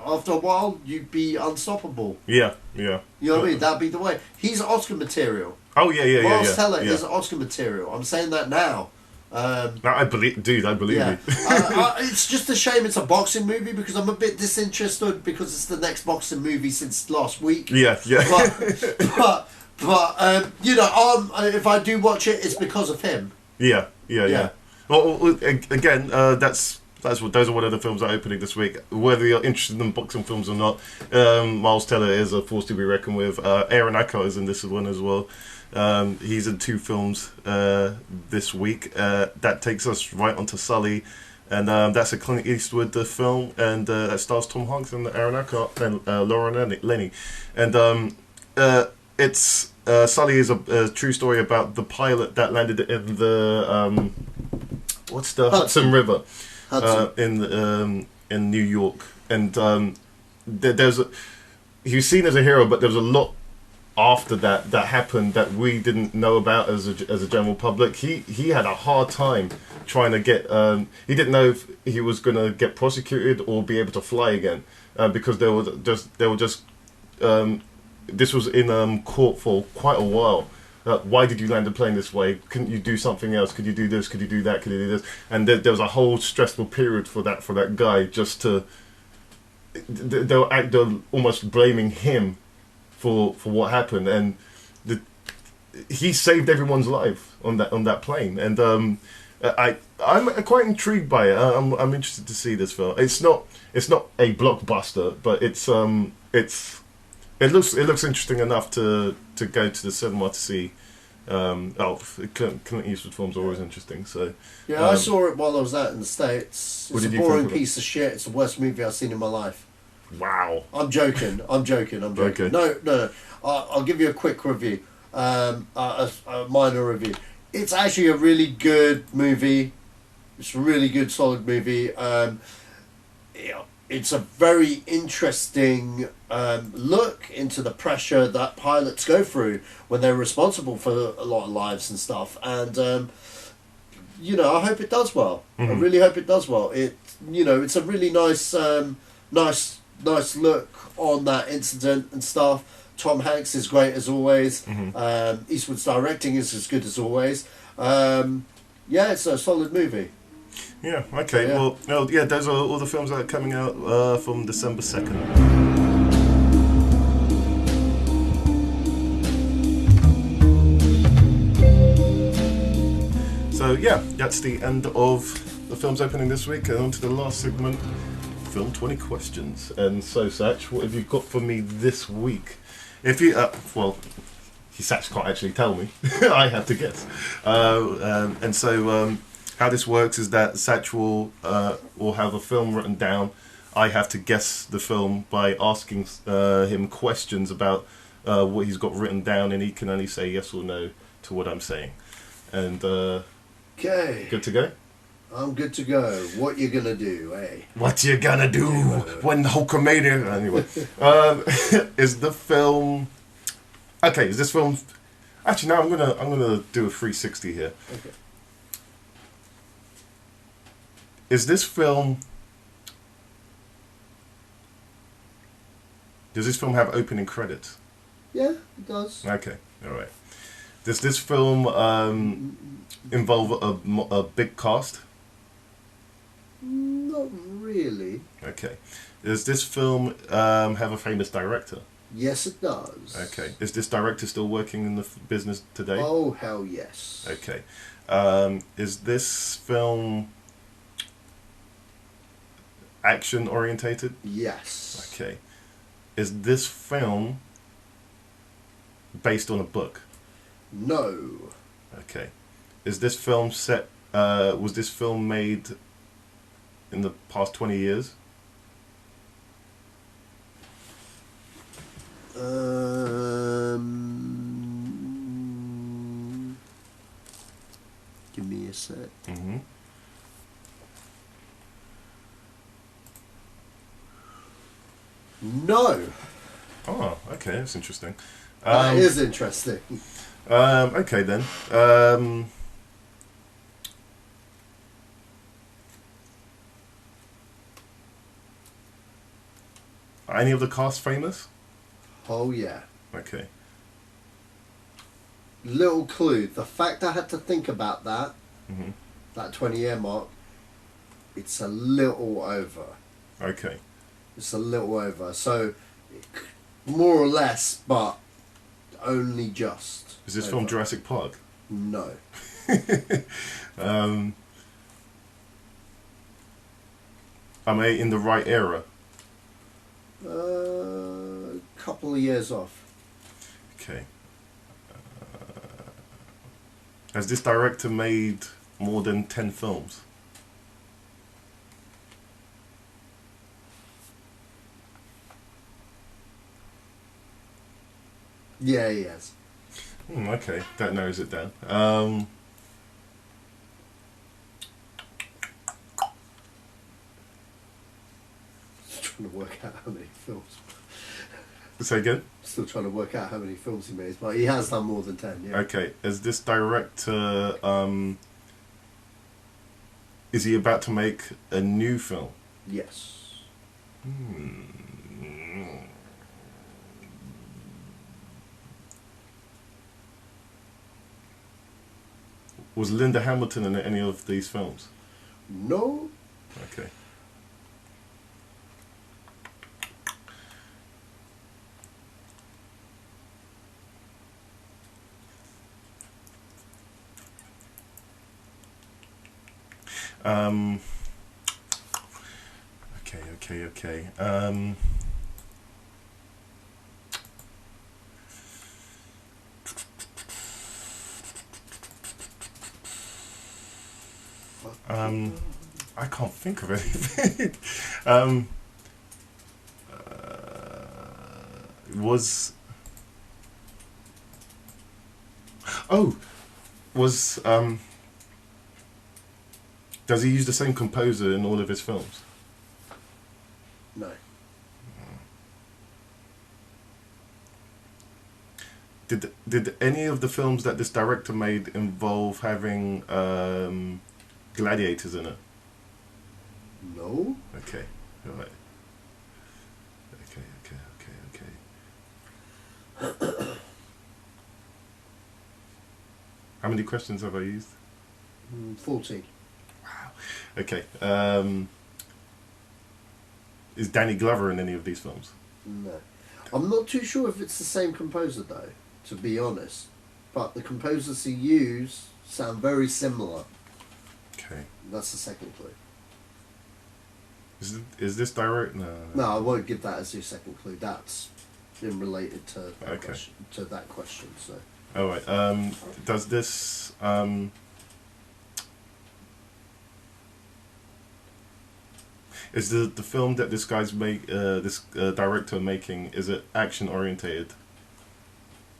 after a while you'd be unstoppable. Yeah. You know what I mean? That'd be the way. He's Oscar material. Oh yeah. Miles Teller is Oscar material. I'm saying that now. I believe you. It's just a shame it's a boxing movie, because I'm a bit disinterested because it's the next boxing movie since last week. Yeah. But you know, if I do watch it, it's because of him. Yeah. Well, again, those are one of the films that are opening this week. Whether you're interested in boxing films or not, Miles Teller is a force to be reckoned with. Aaron Eckhart is in this one as well. He's in 2 films this week. That takes us right onto Sully, and that's a Clint Eastwood film, and that stars Tom Hanks and Aaron Eckhart and Laura Linney. And it's Sully is a true story about the pilot that landed in the Hudson River in New York, and he was seen as a hero, but there was a lot after that happened that we didn't know about as a general public. He had a hard time trying to get. He didn't know if he was going to get prosecuted or be able to fly again because they were just. This was in court for quite a while. Why did you land the plane this way? Couldn't you do something else? Could you do this? Could you do that? Could you do this? And there was a whole stressful period for that guy just to. They were almost blaming him for what happened, and he saved everyone's life on that plane. And I'm quite intrigued by it. I'm interested to see this film. It's not a blockbuster, but it looks interesting enough to go to the cinema to see. Clint Eastwood films are always interesting. So yeah, I saw it while I was out in the States. It's a boring piece of shit. It's the worst movie I've seen in my life. Wow. I'm joking. Okay. No. I'll give you a quick review. A minor review. It's actually a really good movie. It's a really good, solid movie. It's a very interesting look into the pressure that pilots go through when they're responsible for a lot of lives and stuff. And I hope it does well. I really hope it does well. It's a really nice look on that incident and stuff. Tom Hanks is great as always. Eastwood's directing is as good as always. It's a solid movie. Yeah, okay. Yeah. Well, those are all the films that are coming out from December 2nd. So, that's the end of the films opening this week. And on to the last segment, Film 20 Questions. And so, Sach, what have you got for me this week? If you, Sach can't actually tell me. I have to guess. How this works is that Sach will have a film written down. I have to guess the film by asking him questions about what he's got written down, and he can only say yes or no to what I'm saying. And okay, good to go. I'm good to go. What you gonna do, eh? What you gonna do when Hulkamania? Anyway, is the film? Okay, is this film? Actually, no. I'm gonna do a 360 here. Okay. Is this film? Does this film have opening credits? Yeah, it does. Okay, all right. Does this film involve a big cast? Not really. Okay. Does this film have a famous director? Yes, it does. Okay. Is this director still working in the business today? Oh, hell yes. Okay. Is this film action orientated? Yes. Okay. Is this film based on a book? No. Okay. Is this film set? Was this film made in the past 20 years? Give me a sec. Mm-hmm. No. Oh, okay, that's interesting. That is interesting. Okay then. Are any of the cast famous? Oh yeah. Okay. Little clue. The fact I had to think about that, that 20-year mark, it's a little over. Okay. It's a little over. So, more or less, but only just. Is this over. film Jurassic Park? No. Am I in the right era? Couple of years off. Okay. Has this director made more than 10 films? Yeah, he has. Okay, that narrows it down. Just trying to work out how many films. Say again? Still trying to work out how many films he made, but he has done more than 10, yeah. Okay, is this director, is he about to make a new film? Yes. Was Linda Hamilton in any of these films? No. Okay. Okay. I can't think of anything. Does he use the same composer in all of his films? No. Did any of the films that this director made involve having gladiators in it? No. Okay. All right. Okay. How many questions have I used? 14. Wow. Okay. Is Danny Glover in any of these films? No. I'm not too sure if it's the same composer though, to be honest. But the composers he used sound very similar. Okay. That's the second clue. Is this direct? No. No, I won't give that as your second clue. That's in related to that, Okay. question. So. All right. Does this? Is the film that this guy's director making, is it action orientated?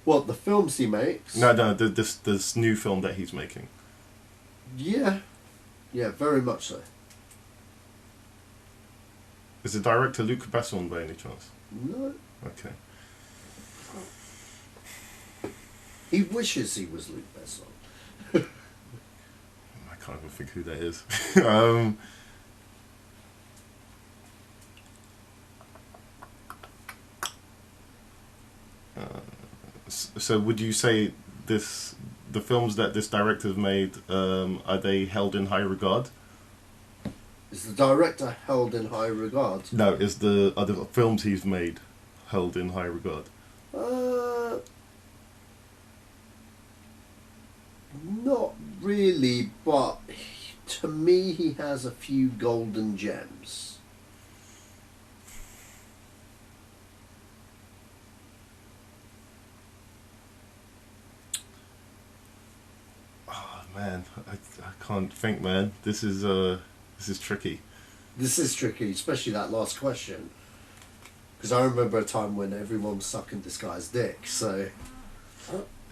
What, the films he makes? No. This new film that he's making. Yeah, very much so. Is the director Luc Besson by any chance? No. Okay. He wishes he was Luc Besson. I can't even think who that is. So would you say the films that this director's made, are they held in high regard? Is the director held in high regard? No, are the films he's made held in high regard? Not really, but to me he has a few golden gems. Oh man, I can't think, man. This is tricky. This is tricky, especially that last question. Because I remember a time when everyone was sucking this guy's dick, so...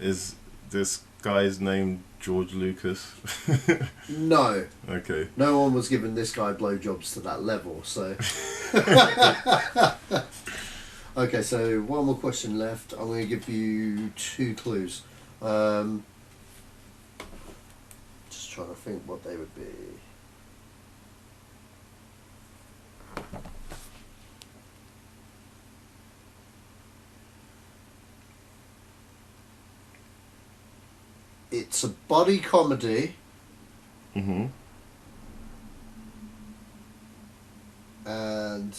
Is this guy's name George Lucas? No. Okay. No one was giving this guy blowjobs to that level, so... Okay, so one more question left. I'm going to give you 2 clues. Just trying to think what they would be. It's a body comedy. Mm-hmm. And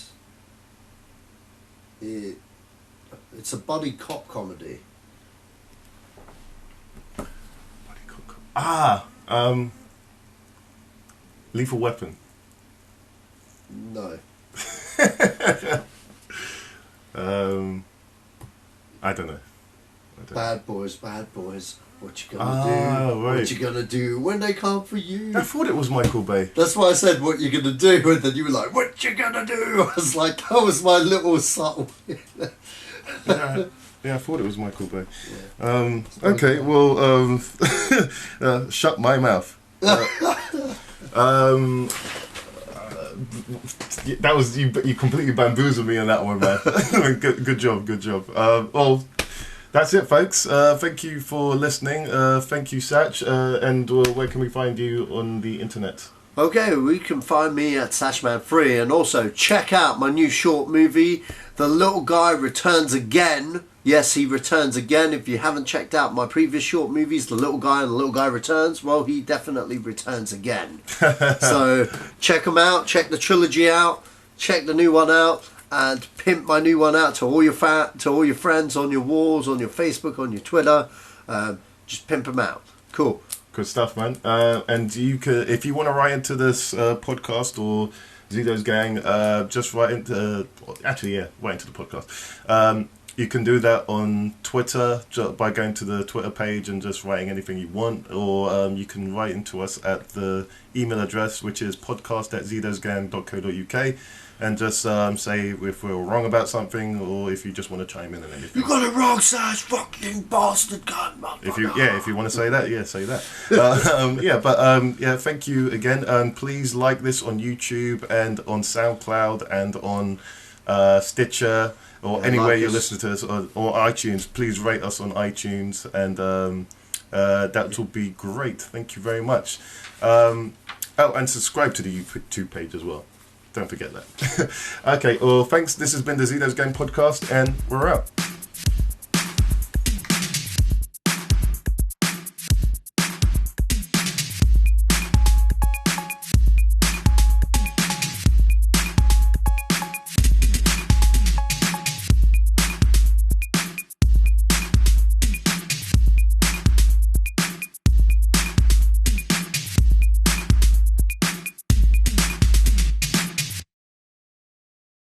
it's a buddy cop comedy. Lethal Weapon. No. I don't know. Bad boys. What you gonna do? Right. What you gonna do when they come for you? I thought it was Michael Bay. That's why I said what you gonna do, and then you were like, what you gonna do? I was like, that was my little subtle... Yeah, I thought it was Michael Bay. Yeah. Okay, well, shut my mouth. that was you. You completely bamboozled me on that one, man. Good job. Well, that's it, folks. Thank you for listening. Thank you, Sach. And where can we find you on the internet? Okay, we can find me at Sashman3, and also check out my new short movie, The Little Guy Returns Again. Yes, he returns again. If you haven't checked out my previous short movies, The Little Guy and The Little Guy Returns, well, he definitely returns again. So check them out, check the trilogy out, check the new one out, and pimp my new one out to all your friends on your walls, on your Facebook, on your Twitter. Just pimp them out. Cool. Good stuff, man. And you could, if you want to write into this podcast or Zedos Gang, just write into. Write into the podcast. You can do that on Twitter by going to the Twitter page and just writing anything you want, or you can write into us at the email address, which is podcast@zedosgang.co.uk, and just say if we're wrong about something, or if you just want to chime in and anything. You got it wrong, Sash, fucking bastard, God, if you want to say that, say that. Thank you again. Please like this on YouTube and on SoundCloud and on Stitcher, or anywhere you listen to us, or iTunes. Please rate us on iTunes, and that will be great. Thank you very much. And subscribe to the YouTube page as well. Don't forget that. Okay, well, thanks. This has been the Zedos Gang podcast, and we're out.